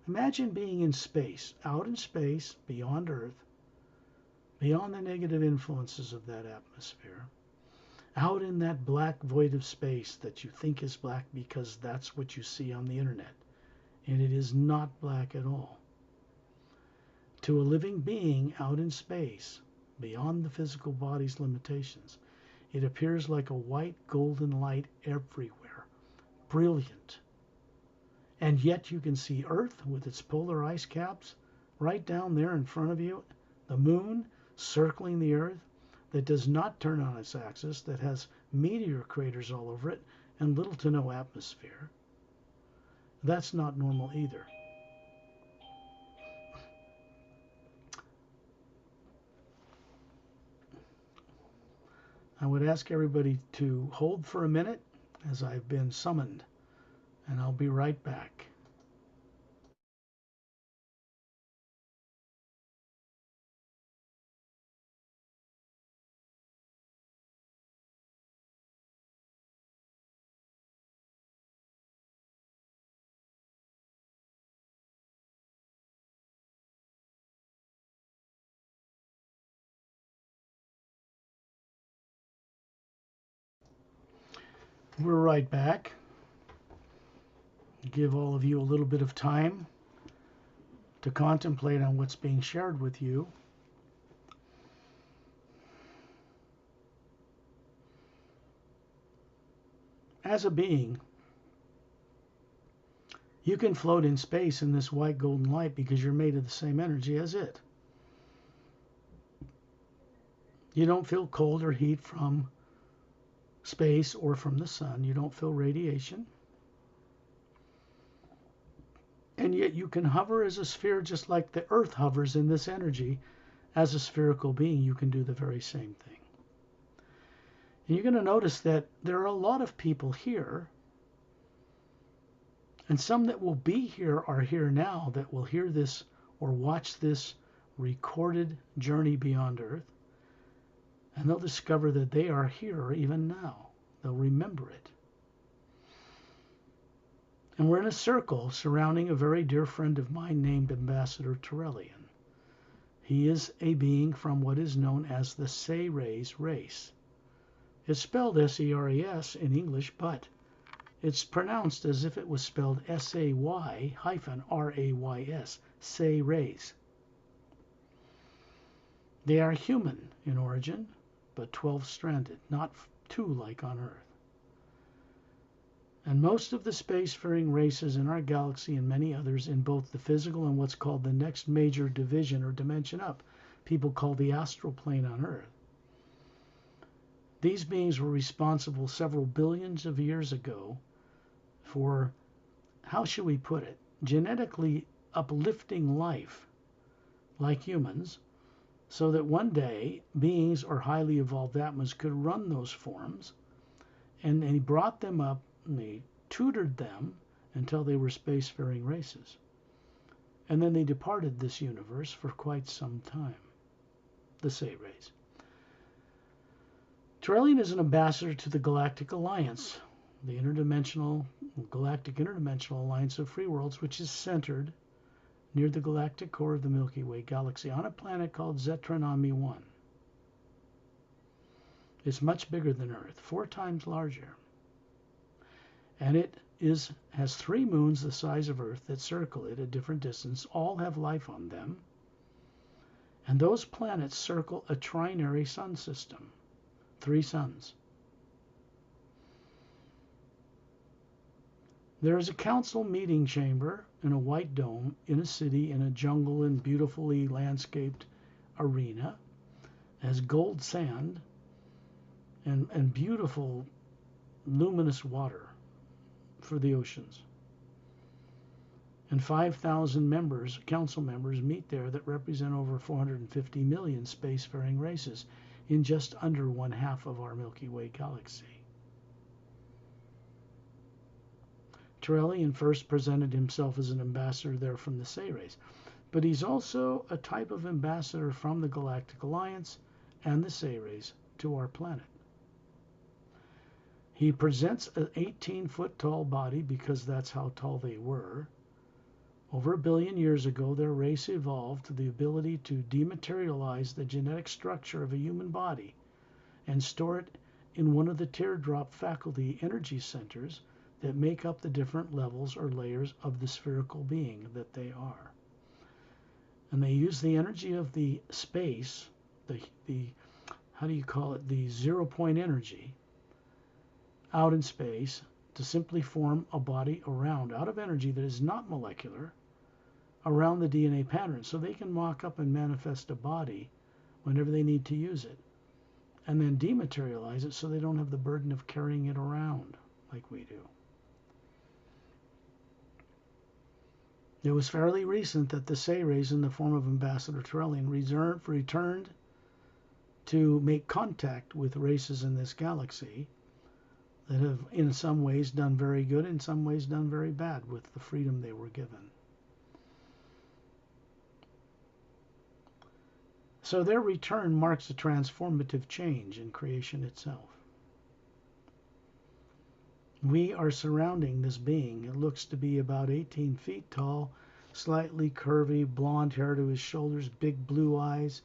Imagine being in space, out in space, beyond Earth, beyond the negative influences of that atmosphere, out in that black void of space that you think is black because that's what you see on the internet. And it is not black at all. To a living being out in space, beyond the physical body's limitations, it appears like a white golden light everywhere, brilliant. And yet you can see Earth with its polar ice caps right down there in front of you, the moon circling the Earth that does not turn on its axis, that has meteor craters all over it and little to no atmosphere. That's not normal either. would ask everybody to hold for a minute as I've been summoned, and I'll be right back. We're right back. Give all of you a little bit of time to contemplate on what's being shared with you. As a being, you can float in space in this white golden light because you're made of the same energy as it. You don't feel cold or heat from space or from the sun. You don't feel radiation. And yet you can hover as a sphere just like the earth hovers in this energy. As a spherical being, you can do the very same thing. And you're going to notice that there are a lot of people here, and some that will be here are here now that will hear this or watch this recorded journey beyond Earth, and they'll discover that they are here even now. They'll remember it. And we're in a circle surrounding a very dear friend of mine named Ambassador Turellian. He is a being from what is known as the Seres race. It's spelled S-E-R-E-S in English, but it's pronounced as if it was spelled S-A-Y-R-A-Y-S, Seres. They are human in origin, but 12-stranded, not 2 like on Earth. And most of the spacefaring races in our galaxy and many others in both the physical and what's called the next major division or dimension up, people call the astral plane on Earth. These beings were responsible several billions of years ago for, how should we put it, genetically uplifting life like humans, so that one day beings or highly evolved Atmas could run those forms, and he brought them up and they tutored them until they were spacefaring races. And then they departed this universe for quite some time, the Seres. Turellian is an ambassador to the Galactic Alliance, the Galactic Interdimensional Alliance of Free Worlds, which is centered near the galactic core of the Milky Way galaxy on a planet called Zetranami 1. It's much bigger than Earth, 4 times larger. And it has 3 moons the size of Earth that circle it at different distances. All have life on them. And those planets circle a trinary sun system, 3 suns. There is a council meeting chamber in a white dome in a city in a jungle and beautifully landscaped arena. It has gold sand and beautiful luminous water for the oceans. And 5,000 members, council members, meet there that represent over 450 million spacefaring races in just under 1/2 of our Milky Way galaxy. Turellian first presented himself as an ambassador there from the Seres, but he's also a type of ambassador from the Galactic Alliance and the Seres to our planet. He presents an 18-foot tall body because that's how tall they were. Over 1 billion years ago, their race evolved to the ability to dematerialize the genetic structure of a human body and store it in one of the teardrop faculty energy centers that make up the different levels or layers of the spherical being that they are. And they use the energy of the space, the how do you call it, the 0-point energy out in space to simply form a body out of energy that is not molecular around the DNA pattern, so they can mock up and manifest a body whenever they need to use it, and then dematerialize it so they don't have the burden of carrying it around like we do. It was fairly recent that the Seres, in the form of Ambassador Turellian, returned to make contact with races in this galaxy that have in some ways done very good, in some ways done very bad with the freedom they were given. So their return marks a transformative change in creation itself. We are surrounding this being. It looks to be about 18 feet tall, slightly curvy, blonde hair to his shoulders, big blue eyes,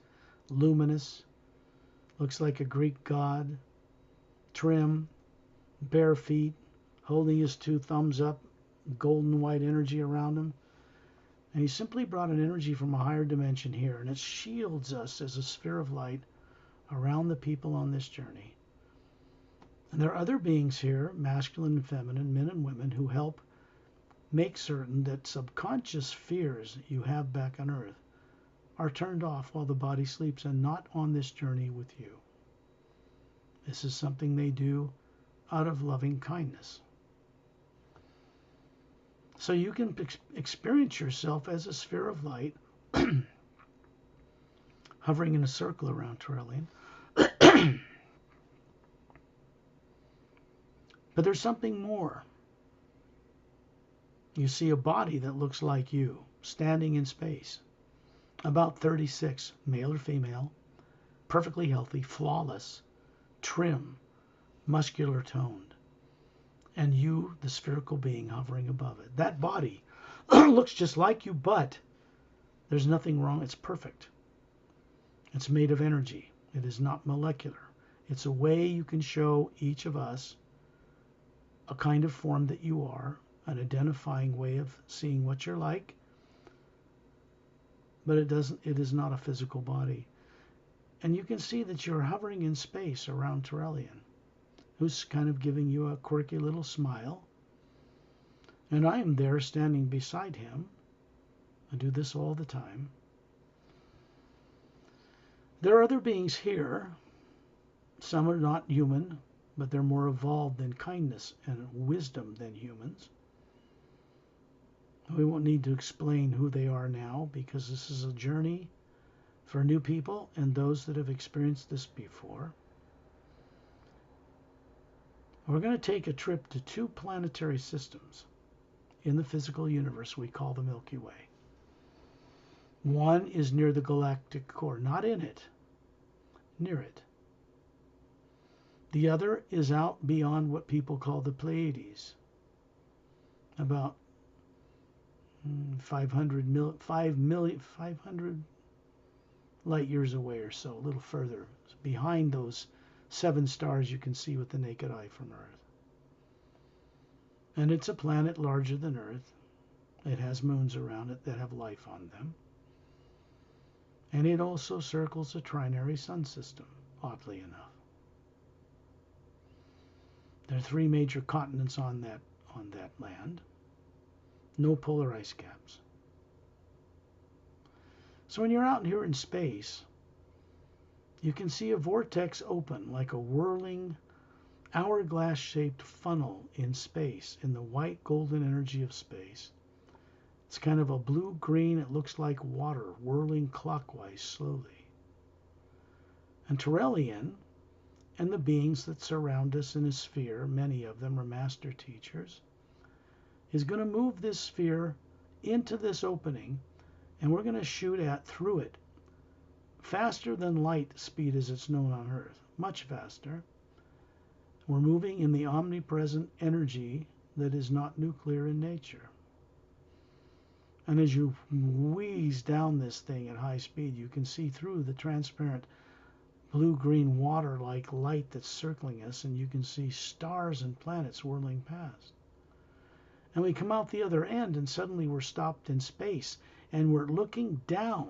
luminous, looks like a Greek god, trim, bare feet, holding his two thumbs up, golden white energy around him. And he simply brought an energy from a higher dimension here, and it shields us as a sphere of light around the people on this journey. And there are other beings here, masculine and feminine, men and women, who help make certain that subconscious fears you have back on Earth are turned off while the body sleeps and not on this journey with you. This is something they do out of loving kindness. So you can experience yourself as a sphere of light hovering in a circle around Turellian. But there's something more. You see a body that looks like you, standing in space. About 36, male or female, perfectly healthy, flawless, trim, muscular toned. And you, the spherical being hovering above it. That body looks just like you, but there's nothing wrong. It's perfect. It's made of energy. It is not molecular. It's a way you can show each of us a kind of form that you are, an identifying way of seeing what you're like, but it is not a physical body. And you can see that you're hovering in space around Turellian, who's kind of giving you a quirky little smile. And I am there standing beside him. I do this all the time. There are other beings here. Some are not human, but they're more evolved in kindness and wisdom than humans. We won't need to explain who they are now, because this is a journey for new people and those that have experienced this before. We're going to take a trip to two planetary systems in the physical universe we call the Milky Way. One is near the galactic core, not in it, near it. The other is out beyond what people call the Pleiades, about 500 light years away or so, a little further, behind those 7 stars you can see with the naked eye from Earth. And it's a planet larger than Earth. It has moons around it that have life on them. And it also circles a trinary sun system, oddly enough. There are 3 major continents on that land. No polar ice caps. So when you're out here in space, you can see a vortex open like a whirling, hourglass-shaped funnel in space, in the white golden energy of space. It's kind of a blue-green, it looks like water, whirling clockwise slowly. And Turellian and the beings that surround us in a sphere, many of them are master teachers, is going to move this sphere into this opening, and we're going to shoot through it faster than light speed as it's known on Earth, much faster. We're moving in the omnipresent energy that is not nuclear in nature. And as you wheeze down this thing at high speed, you can see through the transparent blue-green water-like light that's circling us, and you can see stars and planets whirling past. And we come out the other end, and suddenly we're stopped in space, and we're looking down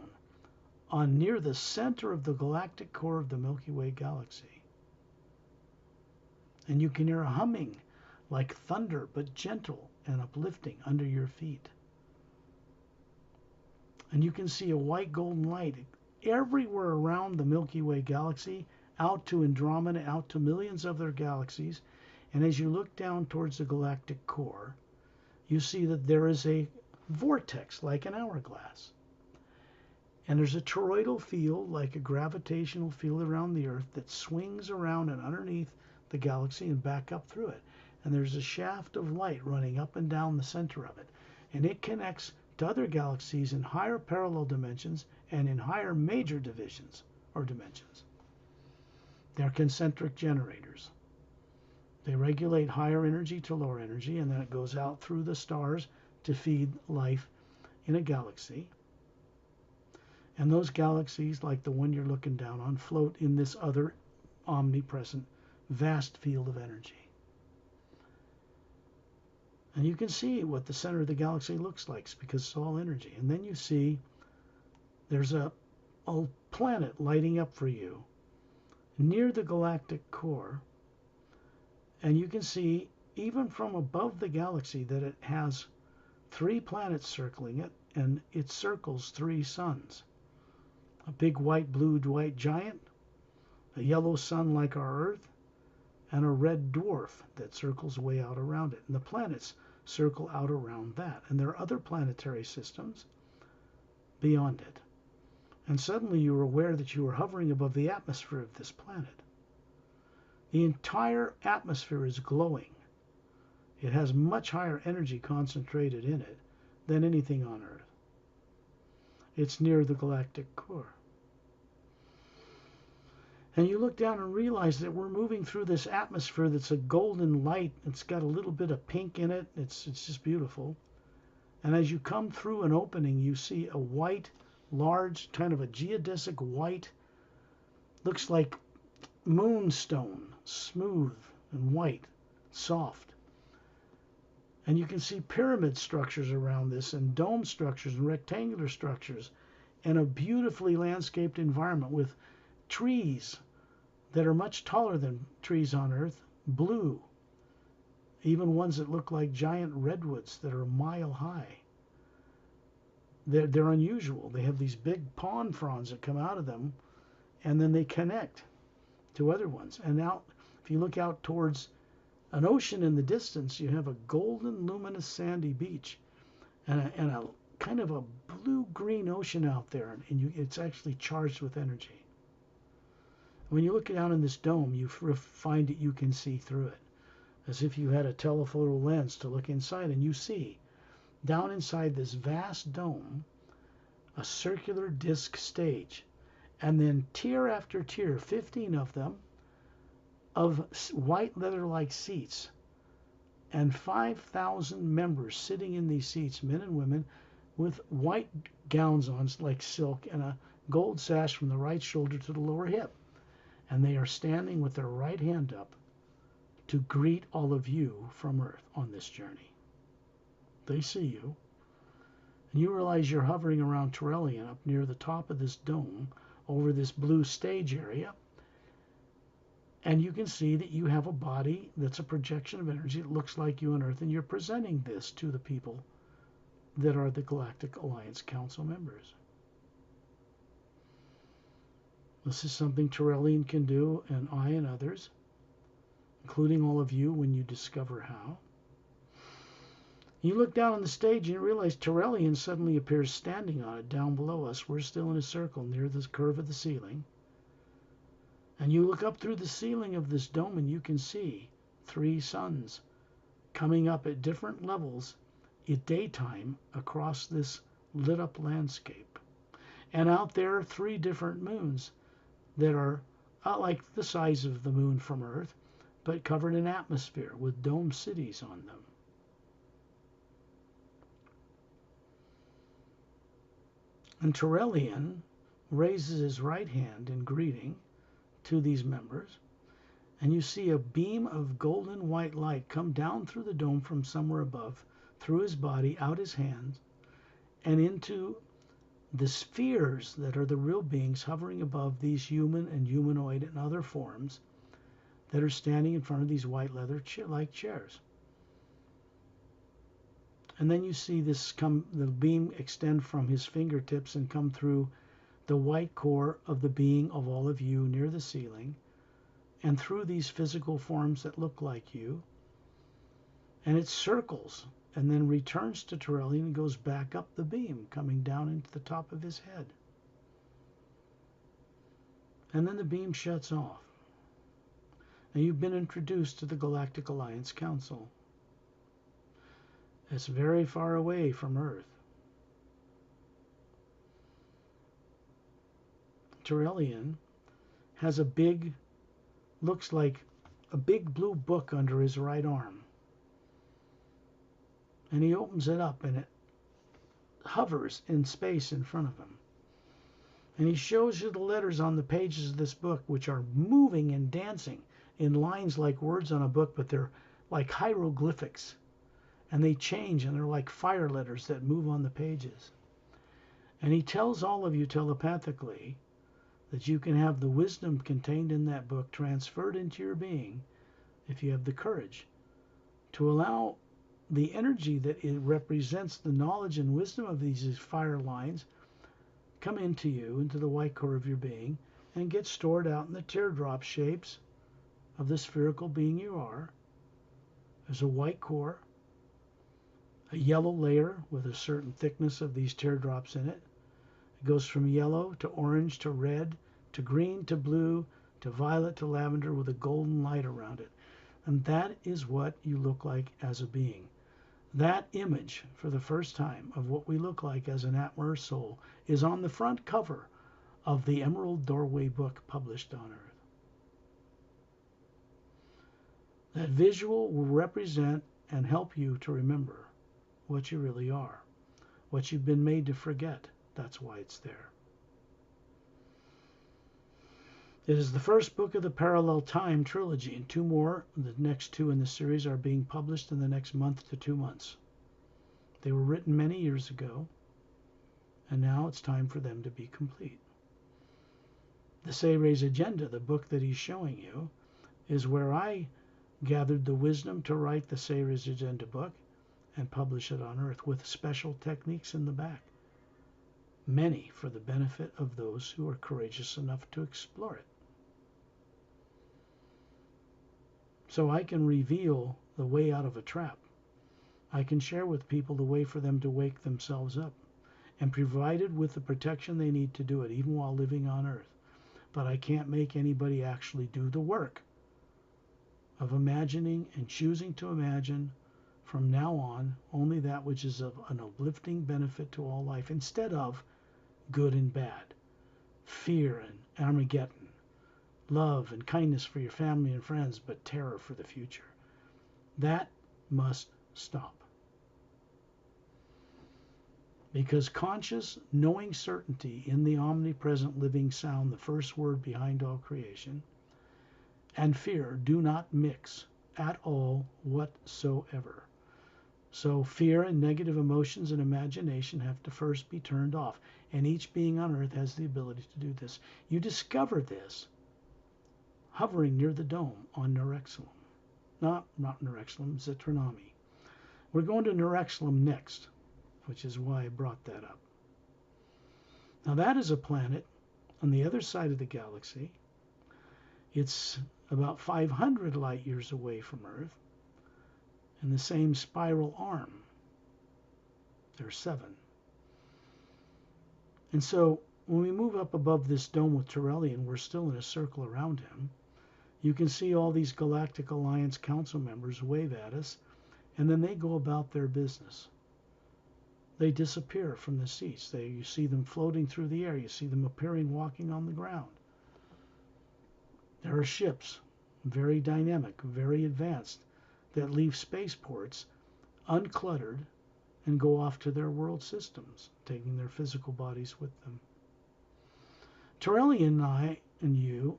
on near the center of the galactic core of the Milky Way galaxy. And you can hear a humming like thunder, but gentle and uplifting under your feet. And you can see a white golden light everywhere around the Milky Way galaxy, out to Andromeda, out to millions of other galaxies. And as you look down towards the galactic core, you see that there is a vortex like an hourglass. And there's a toroidal field, like a gravitational field around the Earth, that swings around and underneath the galaxy and back up through it. And there's a shaft of light running up and down the center of it. And it connects to other galaxies in higher parallel dimensions and in higher major divisions or dimensions. They're concentric generators. They regulate higher energy to lower energy, and then it goes out through the stars to feed life in a galaxy. And those galaxies, like the one you're looking down on, float in this other omnipresent, vast field of energy. And you can see what the center of the galaxy looks like because it's all energy. And then you see there's a planet lighting up for you near the galactic core. And you can see, even from above the galaxy, that it has 3 planets circling it, and it circles 3 suns. A big white, blue, white giant, a yellow sun like our Earth, and a red dwarf that circles way out around it. And the planets circle out around that. And there are other planetary systems beyond it. And suddenly you were aware that you were hovering above the atmosphere of this planet. The entire atmosphere is glowing. It has much higher energy concentrated in it than anything on Earth. It's near the galactic core. And you look down and realize that we're moving through this atmosphere that's a golden light. It's got a little bit of pink in it. It's just beautiful. And as you come through an opening, you see a white, large, kind of a geodesic white, looks like moonstone, smooth and white, soft. And you can see pyramid structures around this, and dome structures and rectangular structures, and a beautifully landscaped environment with trees that are much taller than trees on Earth, blue, even ones that look like giant redwoods that are a mile high. They're unusual. They have these big pond fronds that come out of them, and then they connect to other ones. And now, if you look out towards an ocean in the distance, you have a golden, luminous, sandy beach, and a kind of a blue-green ocean out there, and it's actually charged with energy. When you look down in this dome, you find that you can see through it, as if you had a telephoto lens to look inside, and you see down inside this vast dome a circular disc stage, and then tier after tier, 15 of them, of white leather-like seats, and 5,000 members sitting in these seats, men and women, with white gowns on like silk and a gold sash from the right shoulder to the lower hip. And they are standing with their right hand up to greet all of you from Earth on this journey. They see you, and you realize you're hovering around Turellian up near the top of this dome over this blue stage area. And you can see that you have a body that's a projection of energy. It looks like you on Earth, and you're presenting this to the people that are the Galactic Alliance Council members. This is something Turellian can do, and I and others, including all of you when you discover how. You look down on the stage and you realize Turellian suddenly appears standing on it down below us. We're still in a circle near the curve of the ceiling. And you look up through the ceiling of this dome and you can see 3 suns coming up at different levels at daytime across this lit up landscape. And out there are 3 different moons that are like the size of the moon from Earth, but covered in atmosphere with dome cities on them. And Turellian raises his right hand in greeting to these members, and you see a beam of golden white light come down through the dome from somewhere above, through his body, out his hands, and into the spheres that are the real beings hovering above these human and humanoid and other forms that are standing in front of these white leather-like chairs. And then you see the beam extend from his fingertips and come through the white core of the being of all of you near the ceiling, and through these physical forms that look like you. And it circles and then returns to Turellian and goes back up the beam, coming down into the top of his head. and then the beam shuts off. And you've been introduced to the Galactic Alliance Council. It's very far away from Earth. Turellian has a big, looks like a big blue book under his right arm. And he opens it up and it hovers in space in front of him. And he shows you the letters on the pages of this book, which are moving and dancing in lines like words on a book, but they're like hieroglyphics. And they change, and they're like fire letters that move on the pages. And he tells all of you telepathically that you can have the wisdom contained in that book transferred into your being if you have the courage to allow the energy that it represents, the knowledge and wisdom of these fire lines, come into you, into the white core of your being, and get stored out in the teardrop shapes of the spherical being you are. There's a white core, a yellow layer with a certain thickness of these teardrops in it. It goes from yellow to orange to red to green to blue to violet to lavender with a golden light around it. And that is what you look like as a being. That image, for the first time, of what we look like as an Atma soul is on the front cover of the Emerald Doorway book published on Earth. That visual will represent and help you to remember what you really are, what you've been made to forget. That's why it's there. It is the first book of the Parallel Time trilogy, and two more, the next two in the series, are being published in the next month to 2 months. They were written many years ago, and now it's time for them to be complete. The Seirei's Agenda, the book that he's showing you, is where I gathered the wisdom to write the Seirei's Agenda book and publish it on Earth with special techniques in the back. Many for the benefit of those who are courageous enough to explore it. So I can reveal the way out of a trap. I can share with people the way for them to wake themselves up and provided with the protection they need to do it, even while living on Earth. But I can't make anybody actually do the work of imagining and choosing to imagine from now on only that which is of an uplifting benefit to all life, instead of good and bad, fear and Armageddon, love and kindness for your family and friends, but terror for the future. That must stop. Because conscious, knowing certainty in the omnipresent living sound, the first word behind all creation, and fear do not mix at all whatsoever. So fear and negative emotions and imagination have to first be turned off. And each being on Earth has the ability to do this. You discover this hovering near the dome on Norexilam. Not Norexilam, Zetranami. We're going to Norexilam next, which is why I brought that up. Now that is a planet on the other side of the galaxy. It's about 500 light years away from Earth in the same spiral arm. There are 7. And so when we move up above this dome with Turellian, we're still in a circle around him. You can see all these Galactic Alliance Council members wave at us, and then they go about their business. They disappear from the seats. You see them floating through the air. You see them appearing walking on the ground. There are ships, very dynamic, very advanced, that leave spaceports uncluttered and go off to their world systems, taking their physical bodies with them. Turellian and I and you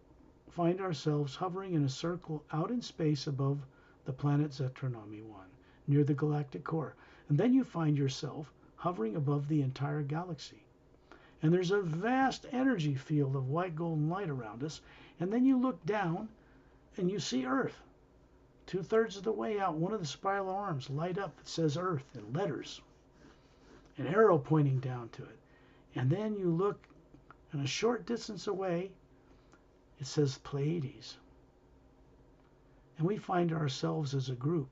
find ourselves hovering in a circle out in space above the planet Zetronami 1, near the galactic core. And then you find yourself hovering above the entire galaxy. And there's a vast energy field of white golden light around us. And then you look down and you see Earth. 2/3 of the way out, one of the spiral arms light up that says Earth in letters. An arrow pointing down to it. And then you look, and a short distance away, it says Pleiades. And we find ourselves as a group,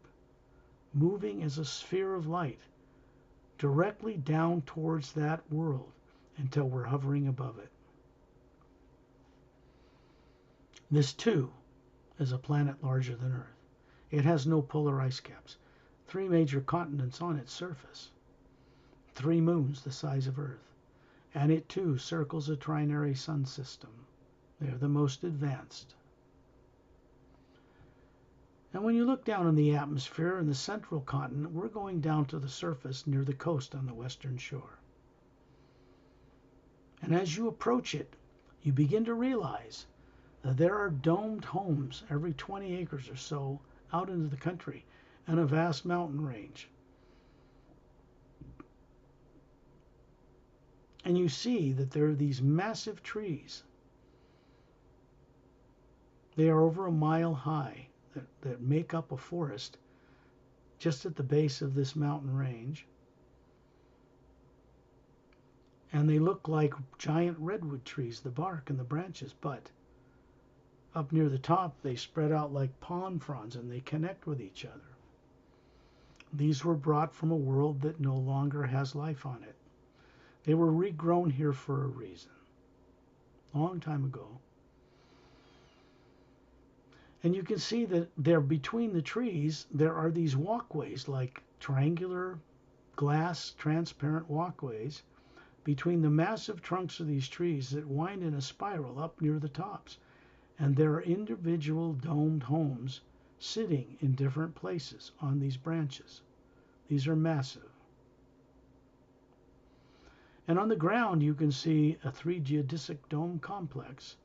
moving as a sphere of light, directly down towards that world until we're hovering above it. This too is a planet larger than Earth. It has no polar ice caps, 3 major continents on its surface, 3 moons the size of Earth, and it too circles a trinary sun system. They're the most advanced. And when you look down in the atmosphere in the central continent, we're going down to the surface near the coast on the western shore. And as you approach it, you begin to realize that there are domed homes every 20 acres or so out into the country and a vast mountain range. And you see that there are these massive trees. They are over a mile high that make up a forest just at the base of this mountain range. And they look like giant redwood trees, the bark and the branches, but up near the top they spread out like pond fronds and they connect with each other. These were brought from a world that no longer has life on it. They were regrown here for a reason, a long time ago. And you can see that there between the trees, there are these walkways, like triangular glass transparent walkways between the massive trunks of these trees that wind in a spiral up near the tops. And there are individual domed homes sitting in different places on these branches. These are massive. And on the ground, you can see a 3 geodesic dome complex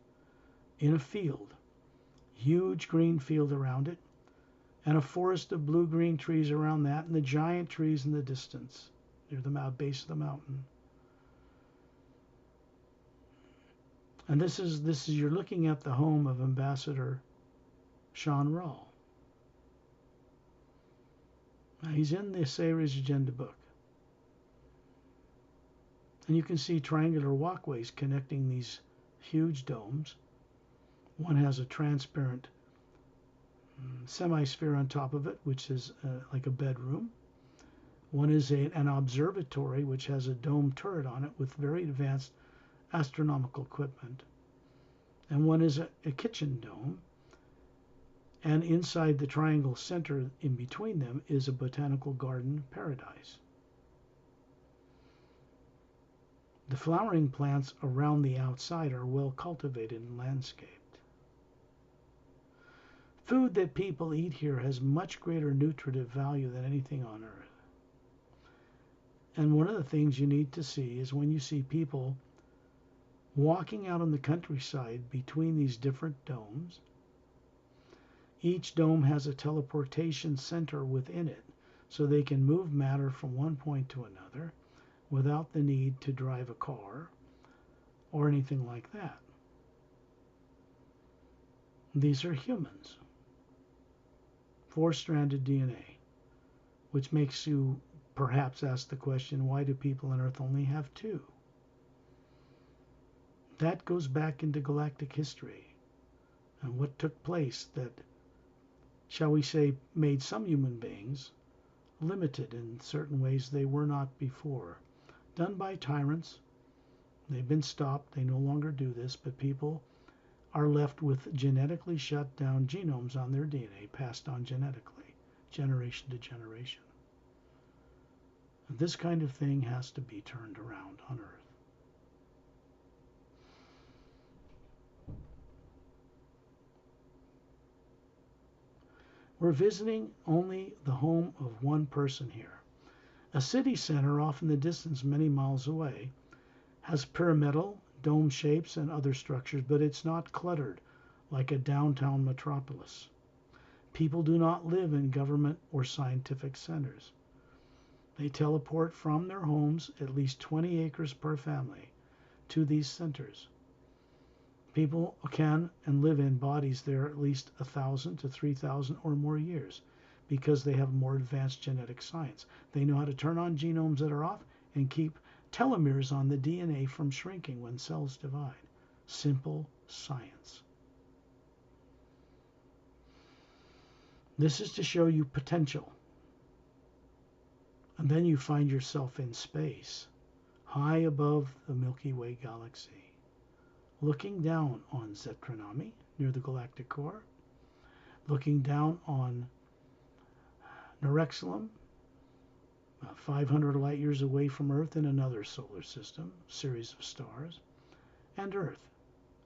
in a field. Huge green field around it, and a forest of blue-green trees around that, and the giant trees in the distance near the base of the mountain. And this is you're looking at the home of Ambassador Sean Rawl. Now, he's in the Sayres Agenda book. And you can see triangular walkways connecting these huge domes. One has a transparent semi-sphere on top of it, which is like a bedroom. One is an observatory, which has a dome turret on it with very advanced astronomical equipment. And one is a kitchen dome. And inside the triangle center in between them is a botanical garden paradise. The flowering plants around the outside are well cultivated and landscaped. Food that people eat here has much greater nutritive value than anything on Earth. And one of the things you need to see is when you see people walking out on the countryside between these different domes. Each dome has a teleportation center within it, so they can move matter from one point to another without the need to drive a car or anything like that. These are humans. 4-stranded DNA, which makes you perhaps ask the question, why do people on Earth only have 2? That goes back into galactic history and what took place that, shall we say, made some human beings limited in certain ways they were not before. Done by tyrants. They've been stopped. They no longer do this, but people are left with genetically shut down genomes on their DNA, passed on genetically, generation to generation. And this kind of thing has to be turned around on Earth. We're visiting only the home of one person here. A city center off in the distance many miles away has pyramidal, dome shapes and other structures, but it's not cluttered like a downtown metropolis. People do not live in government or scientific centers. They teleport from their homes, at least 20 acres per family, to these centers. People can and live in bodies there at least 1,000 to 3,000 or more years because they have more advanced genetic science. They know how to turn on genomes that are off and keep telomeres on the DNA from shrinking when cells divide. Simple science. This is to show you potential. And then you find yourself in space, high above the Milky Way galaxy, looking down on Zetranami near the galactic core, looking down on Norexilam, 500 light years away from Earth in another solar system, series of stars, and Earth,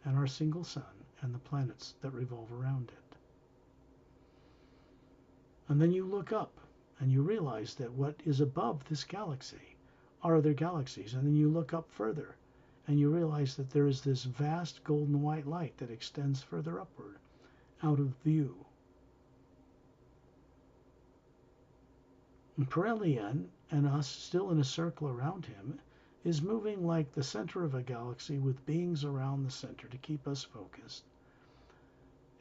and our single sun, and the planets that revolve around it. And then you look up, and you realize that what is above this galaxy are other galaxies. And then you look up further, and you realize that there is this vast golden white light that extends further upward, out of view. And Turellian, and us still in a circle around him, is moving like the center of a galaxy with beings around the center to keep us focused.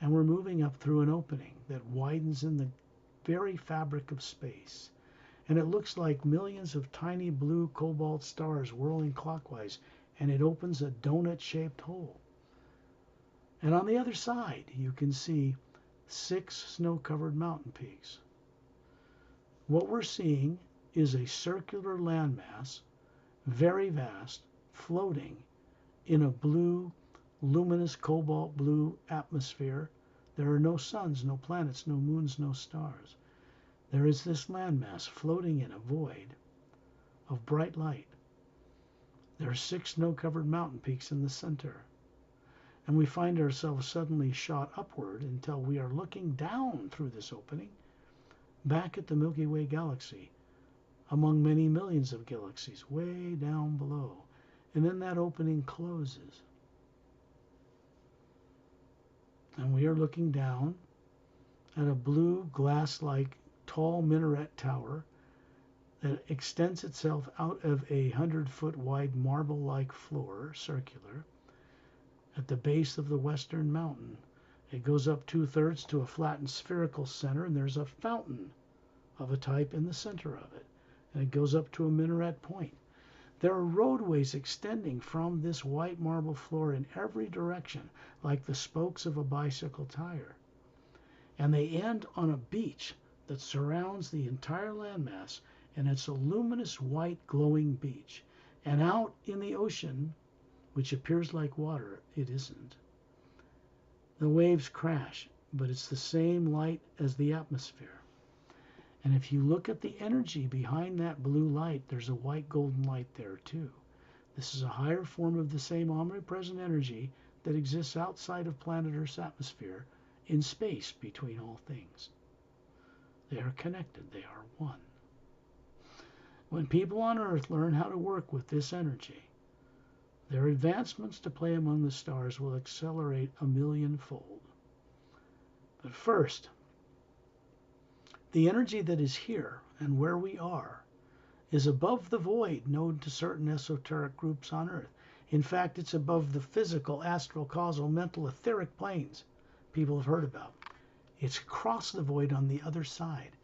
And we're moving up through an opening that widens in the very fabric of space. And it looks like millions of tiny blue cobalt stars whirling clockwise, and it opens a donut-shaped hole. And on the other side, you can see 6 snow-covered mountain peaks. What we're seeing is a circular landmass, very vast, floating in a blue, luminous cobalt blue atmosphere. There are no suns, no planets, no moons, no stars. There is this landmass floating in a void of bright light. There are 6 snow-covered mountain peaks in the center. And we find ourselves suddenly shot upward until we are looking down through this opening, back at the Milky Way galaxy, among many millions of galaxies, way down below. And then that opening closes. And we are looking down at a blue, glass-like, tall minaret tower that extends itself out of a 100-foot wide marble-like floor, circular, at the base of the western mountain. It goes up 2/3 to a flattened spherical center, and there's a fountain of a type in the center of it. And it goes up to a minaret point. There are roadways extending from this white marble floor in every direction, like the spokes of a bicycle tire. And they end on a beach that surrounds the entire landmass, and it's a luminous white glowing beach. And out in the ocean, which appears like water, it isn't. The waves crash, but it's the same light as the atmosphere. And if you look at the energy behind that blue light, there's a white golden light there too. This is a higher form of the same omnipresent energy that exists outside of planet Earth's atmosphere, in space between all things. They are connected. They are one. When people on Earth learn how to work with this energy, their advancements to play among the stars will accelerate 1,000,000-fold. But first, the energy that is here and where we are is above the void known to certain esoteric groups on Earth. In fact, it's above the physical, astral, causal, mental, etheric planes people have heard about. It's across the void on the other side,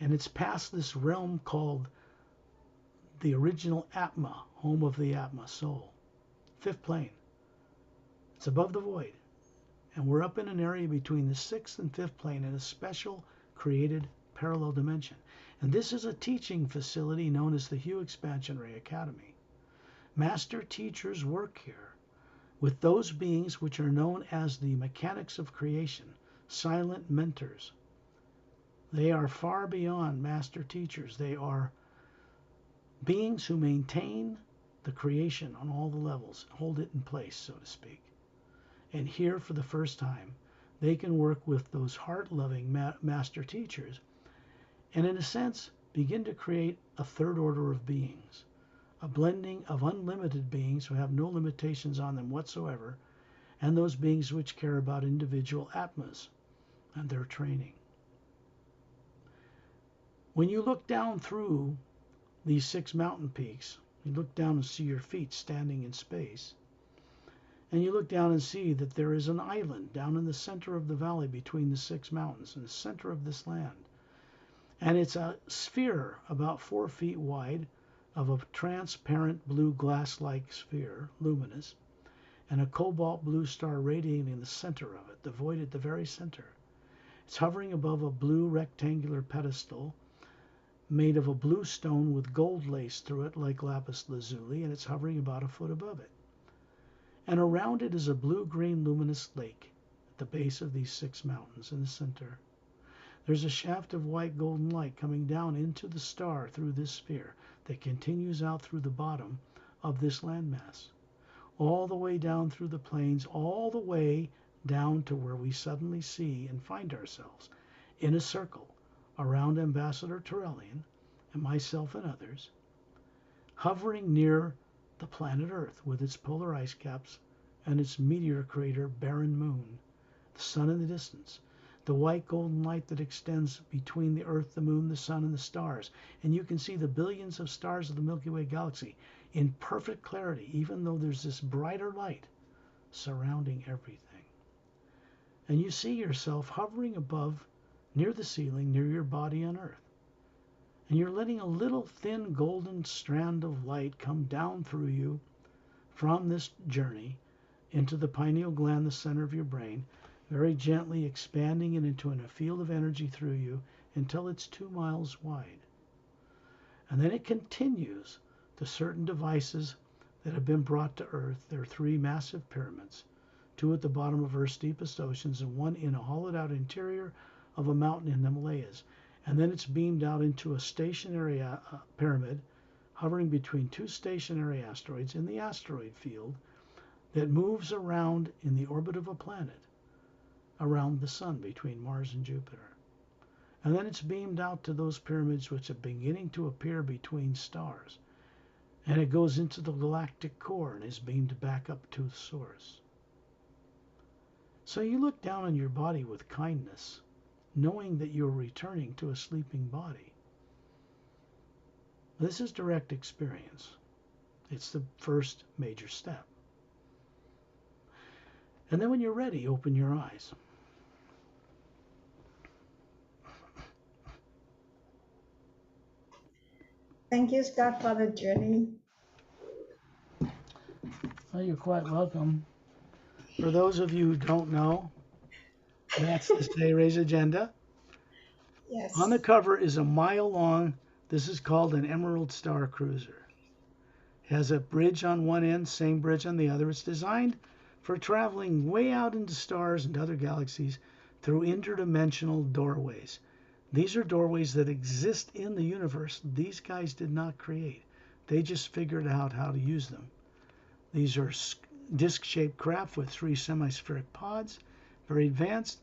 and it's past this realm called the original Atma, home of the Atma, soul. 5th plane. It's above the void, and we're up in an area between the 6th and 5th plane in a special created parallel dimension. And this is a teaching facility known as the Hue Expansionary Academy. Master teachers work here with those beings which are known as the mechanics of creation, silent mentors. They are far beyond master teachers. They are beings who maintain the creation on all the levels, hold it in place, so to speak. And here, for the first time, they can work with those heart-loving master teachers and, in a sense, begin to create a third order of beings, a blending of unlimited beings who have no limitations on them whatsoever, and those beings which care about individual atmas and their training. When you look down through these 6 mountain peaks, you look down and see your feet standing in space, and you look down and see that there is an island down in the center of the valley between the 6 mountains, in the center of this land. And it's a sphere about 4 feet wide of a transparent blue glass-like sphere, luminous, and a cobalt blue star radiating in the center of it, the void at the very center. It's hovering above a blue rectangular pedestal made of a blue stone with gold lace through it like lapis lazuli, and it's hovering about a foot above it. And around it is a blue-green luminous lake at the base of these 6 mountains in the center. There's a shaft of white golden light coming down into the star through this sphere that continues out through the bottom of this landmass, all the way down through the plains, all the way down to where we suddenly see and find ourselves in a circle around Ambassador Turellian and myself and others, hovering near the planet Earth with its polar ice caps and its meteor crater barren moon, the sun in the distance, the white golden light that extends between the Earth, the moon, the sun, and the stars. And you can see the billions of stars of the Milky Way galaxy in perfect clarity, even though there's this brighter light surrounding everything. And you see yourself hovering above, near the ceiling, near your body on Earth. And you're letting a little thin golden strand of light come down through you from this journey into the pineal gland, the center of your brain, very gently expanding it into a field of energy through you until it's 2 miles wide. And then it continues to certain devices that have been brought to Earth. There are 3 massive pyramids, 2 at the bottom of Earth's deepest oceans and 1 in a hollowed out interior of a mountain in the Himalayas. And then it's beamed out into a stationary pyramid hovering between 2 stationary asteroids in the asteroid field that moves around in the orbit of a planet around the sun between Mars and Jupiter. And then it's beamed out to those pyramids which are beginning to appear between stars. And it goes into the galactic core and is beamed back up to the source. So you look down on your body with kindness, knowing that you're returning to a sleeping body. This is direct experience. It's the first major step. And then when you're ready, open your eyes. Thank you, Scott, for the journey. Well, you're quite welcome. For those of you who don't know, that's the Stay Raise agenda. Yes. On the cover is a mile long, this is called an Emerald Star Cruiser. It has a bridge on one end, same bridge on the other. It's designed for traveling way out into stars and other galaxies through interdimensional doorways. These are doorways that exist in the universe. These guys did not create. They just figured out how to use them. These are disc-shaped craft with 3 semispheric pods, very advanced,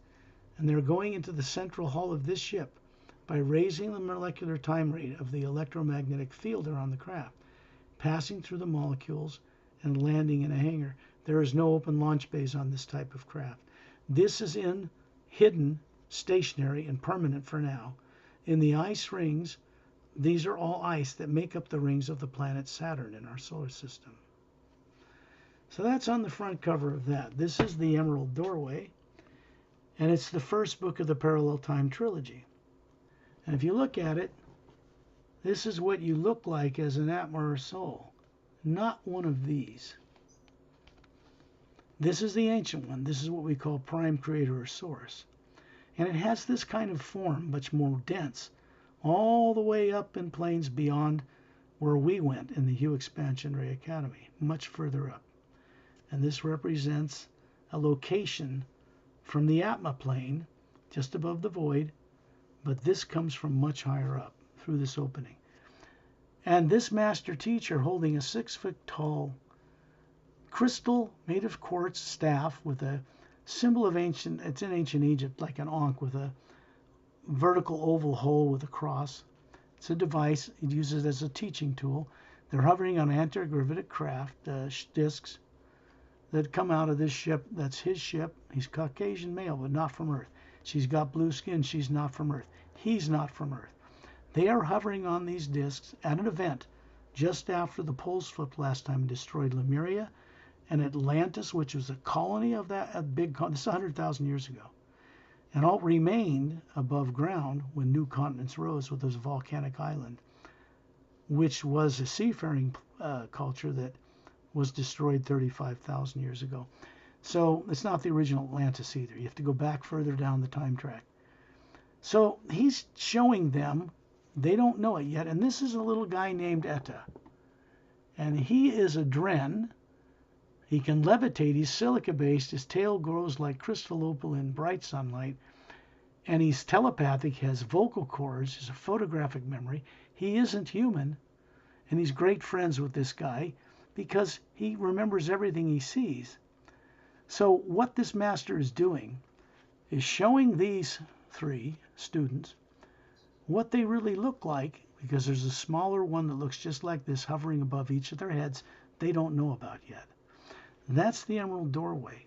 and they're going into the central hull of this ship by raising the molecular time rate of the electromagnetic field around the craft, passing through the molecules and landing in a hangar. There is no open launch bays on this type of craft. This is hidden, stationary, and permanent for now. In the ice rings, these are all ice that make up the rings of the planet Saturn in our solar system. So that's on the front cover of that. This is the Emerald Doorway, and it's the first book of the Parallel Time Trilogy. And if you look at it, this is what you look like as an Atma or soul, not one of these. This is the ancient one. This is what we call prime creator or source. And it has this kind of form, much more dense, all the way up in planes beyond where we went in the Hugh Expansion Ray Academy, much further up. And this represents a location from the Atma plane, just above the void, but this comes from much higher up through this opening. And this master teacher holding a 6-foot tall crystal made of quartz staff with a symbol of ancient, it's in ancient Egypt, like an ankh with a vertical oval hole with a cross. It's a device. It uses it as a teaching tool. They're hovering on anti-gravitic craft, discs that come out of this ship. That's his ship. He's Caucasian male, but not from Earth. She's got blue skin. She's not from Earth. He's not from Earth. They are hovering on these discs at an event just after the poles flipped last time and destroyed Lemuria and Atlantis, which was a colony of that this is 100,000 years ago. And all remained above ground when new continents rose with this volcanic island, which was a seafaring culture that was destroyed 35,000 years ago. So it's not the original Atlantis either. You have to go back further down the time track. So he's showing them, they don't know it yet, and this is a little guy named Etta. And he is a Dren. He can levitate. He's silica-based. His tail grows like crystal opal in bright sunlight. And he's telepathic, has vocal cords, has a photographic memory. He isn't human. And he's great friends with this guy because he remembers everything he sees. So what this master is doing is showing these 3 students what they really look like, because there's a smaller one that looks just like this hovering above each of their heads they don't know about yet. That's the Emerald Doorway.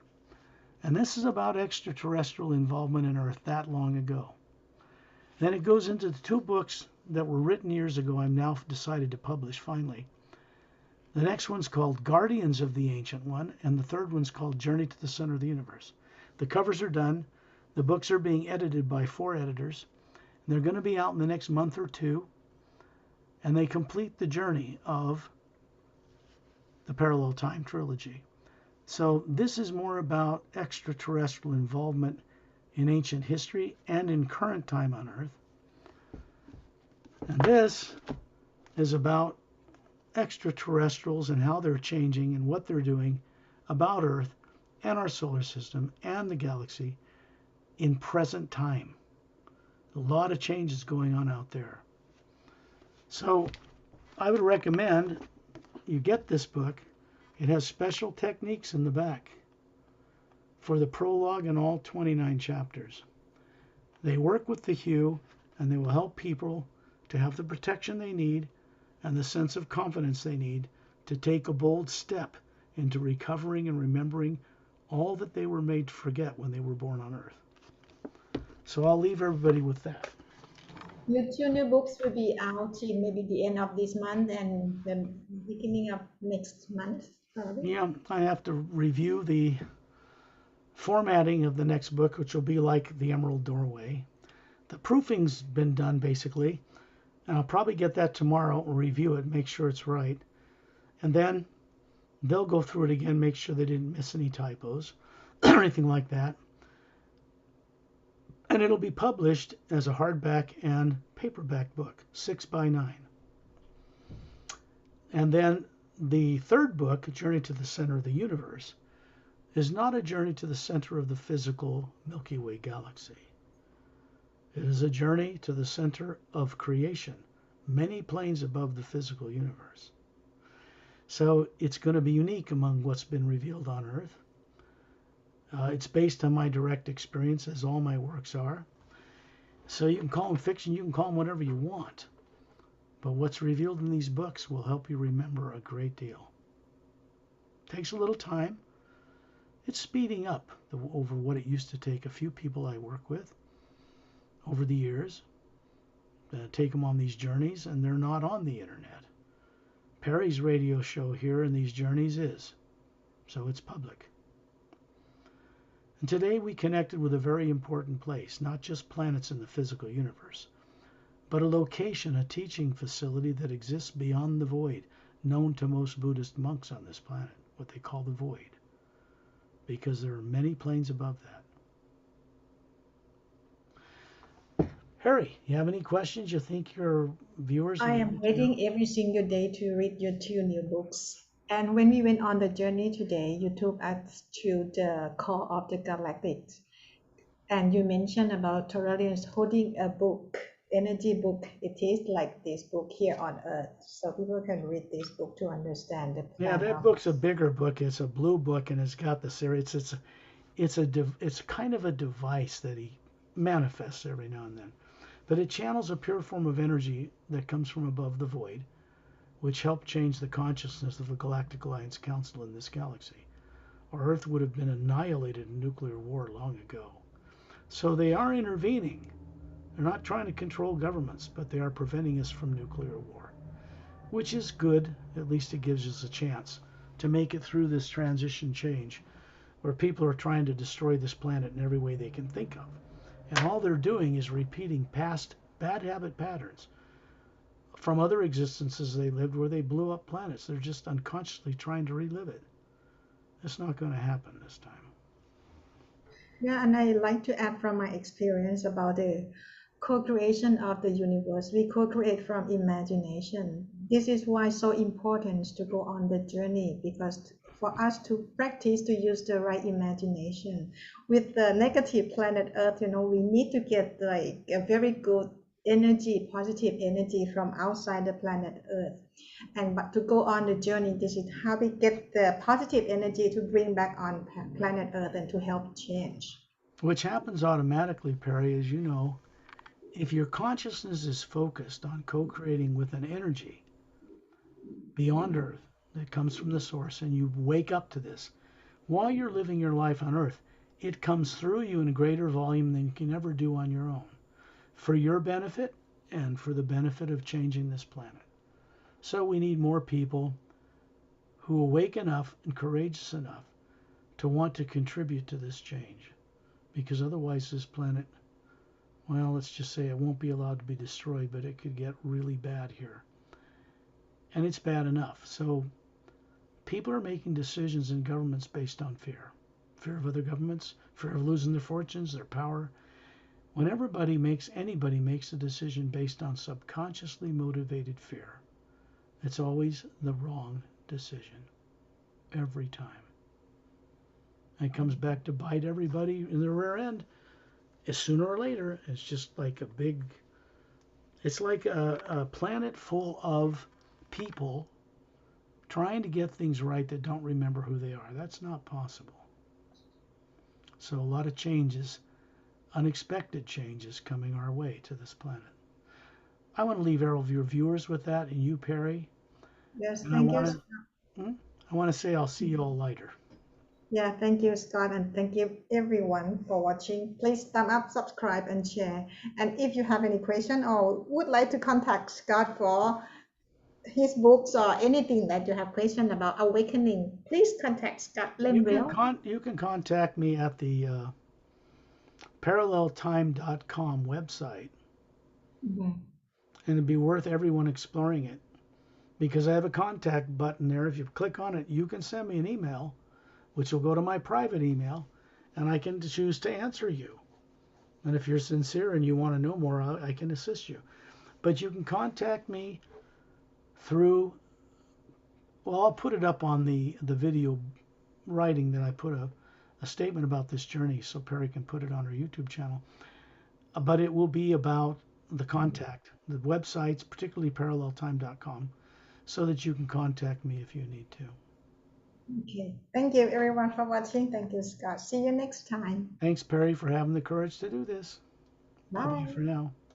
And this is about extraterrestrial involvement in Earth that long ago. Then it goes into the 2 books that were written years ago I've now decided to publish finally. The next one's called Guardians of the Ancient One, and the third one's called Journey to the Center of the Universe. The covers are done. The books are being edited by 4 editors. They're going to be out in the next month or 2, and they complete the journey of the Parallel Time Trilogy. So this is more about extraterrestrial involvement in ancient history and in current time on Earth. And this is about extraterrestrials and how they're changing and what they're doing about Earth and our solar system and the galaxy in present time. A lot of changes going on out there. So I would recommend you get this book. It has special techniques in the back for the prologue and all 29 chapters. They work with the hue, and they will help people to have the protection they need and the sense of confidence they need to take a bold step into recovering and remembering all that they were made to forget when they were born on Earth. So I'll leave everybody with that. Your 2 new books will be out in maybe the end of this month and the beginning of next month, probably. Yeah, I have to review the formatting of the next book, which will be like the Emerald Doorway. The proofing's been done basically, and I'll probably get that tomorrow or review it, make sure it's right. And then they'll go through it again, make sure they didn't miss any typos or anything like that. And it'll be published as a hardback and paperback book, 6x9. And then the third book, Journey to the Center of the Universe, is not a journey to the center of the physical Milky Way galaxy. It is a journey to the center of creation, many planes above the physical universe. So it's going to be unique among what's been revealed on Earth. It's based on my direct experience, as all my works are. So you can call them fiction, you can call them whatever you want. But what's revealed in these books will help you remember a great deal. Takes a little time. It's speeding up over what it used to take a few people I work with over the years. Take them on these journeys, and they're not on the internet. Perry's radio show here in these journeys is. So it's public. And today we connected with a very important place, not just planets in the physical universe, but a location, a teaching facility that exists beyond the void, known to most Buddhist monks on this planet, what they call the void, because there are many planes above that. Harry, you have any questions you think your viewers... I am waiting every single day to read your 2 new books. And when we went on the journey today, you took us to the core of the galactic. And you mentioned about Turellians holding a book, energy book. It is like this book here on Earth. So people can read this book to understand the plan. Yeah, that book's a bigger book. It's a blue book, and it's got the series. It's kind of a device that he manifests every now and then. But it channels a pure form of energy that comes from above the void, which helped change the consciousness of the Galactic Alliance Council in this galaxy, or Earth would have been annihilated in nuclear war long ago. So they are intervening. They're not trying to control governments, but they are preventing us from nuclear war, which is good. At least it gives us a chance to make it through this transition change where people are trying to destroy this planet in every way they can think of. And all they're doing is repeating past bad habit patterns from other existences they lived where they blew up planets. They're just unconsciously trying to relive it. It's not going to happen this time. Yeah, and I like to add from my experience about the co-creation of the universe. We co-create from imagination. This is why it's so important to go on the journey, because for us to practice to use the right imagination. With the negative planet Earth, we need to get like a very good energy, positive energy from outside the planet Earth. And but to go on the journey, this is how we get the positive energy to bring back on planet Earth and to help change. Which happens automatically, Perry, as you know, if your consciousness is focused on co-creating with an energy beyond Earth that comes from the source, and you wake up to this while you're living your life on Earth, it comes through you in a greater volume than you can ever do on your own, for your benefit and for the benefit of changing this planet. So we need more people who awake enough and courageous enough to want to contribute to this change, because otherwise this planet, well, let's just say it won't be allowed to be destroyed, but it could get really bad here. And it's bad enough. So people are making decisions in governments based on fear. Fear of other governments, fear of losing their fortunes, their power. When anybody makes a decision based on subconsciously motivated fear, it's always the wrong decision. Every time. And it comes back to bite everybody in the rear end. Sooner or later, it's just like it's like a planet full of people trying to get things right that don't remember who they are. That's not possible. So a lot of changes, unexpected changes coming our way to this planet. I want to leave all of your viewers with that, and you, Perry. Yes, And thank you. I want to say I'll see you all later. Yeah, thank you, Scott, and thank you everyone for watching. Please thumb up, subscribe, and share. And if you have any question or would like to contact Scott for his books or anything that you have question about awakening, please contact Scott Lembriel. You can contact me at the paralleltime.com website. Mm-hmm. And it'd be worth everyone exploring it, because I have a contact button there. If you click on it, you can send me an email, which will go to my private email, and I can choose to answer you. And if you're sincere and you want to know more, I can assist you. But you can contact me through, well, I'll put it up on the video writing that I put a statement about this journey so Perry can put it on her YouTube channel. But it will be about the contact, the websites, particularly paralleltime.com, so that you can contact me if you need to. Okay. Thank you everyone for watching. Thank you, Scott. See you next time. Thanks, Perry, for having the courage to do this. Bye. Bye-bye for now.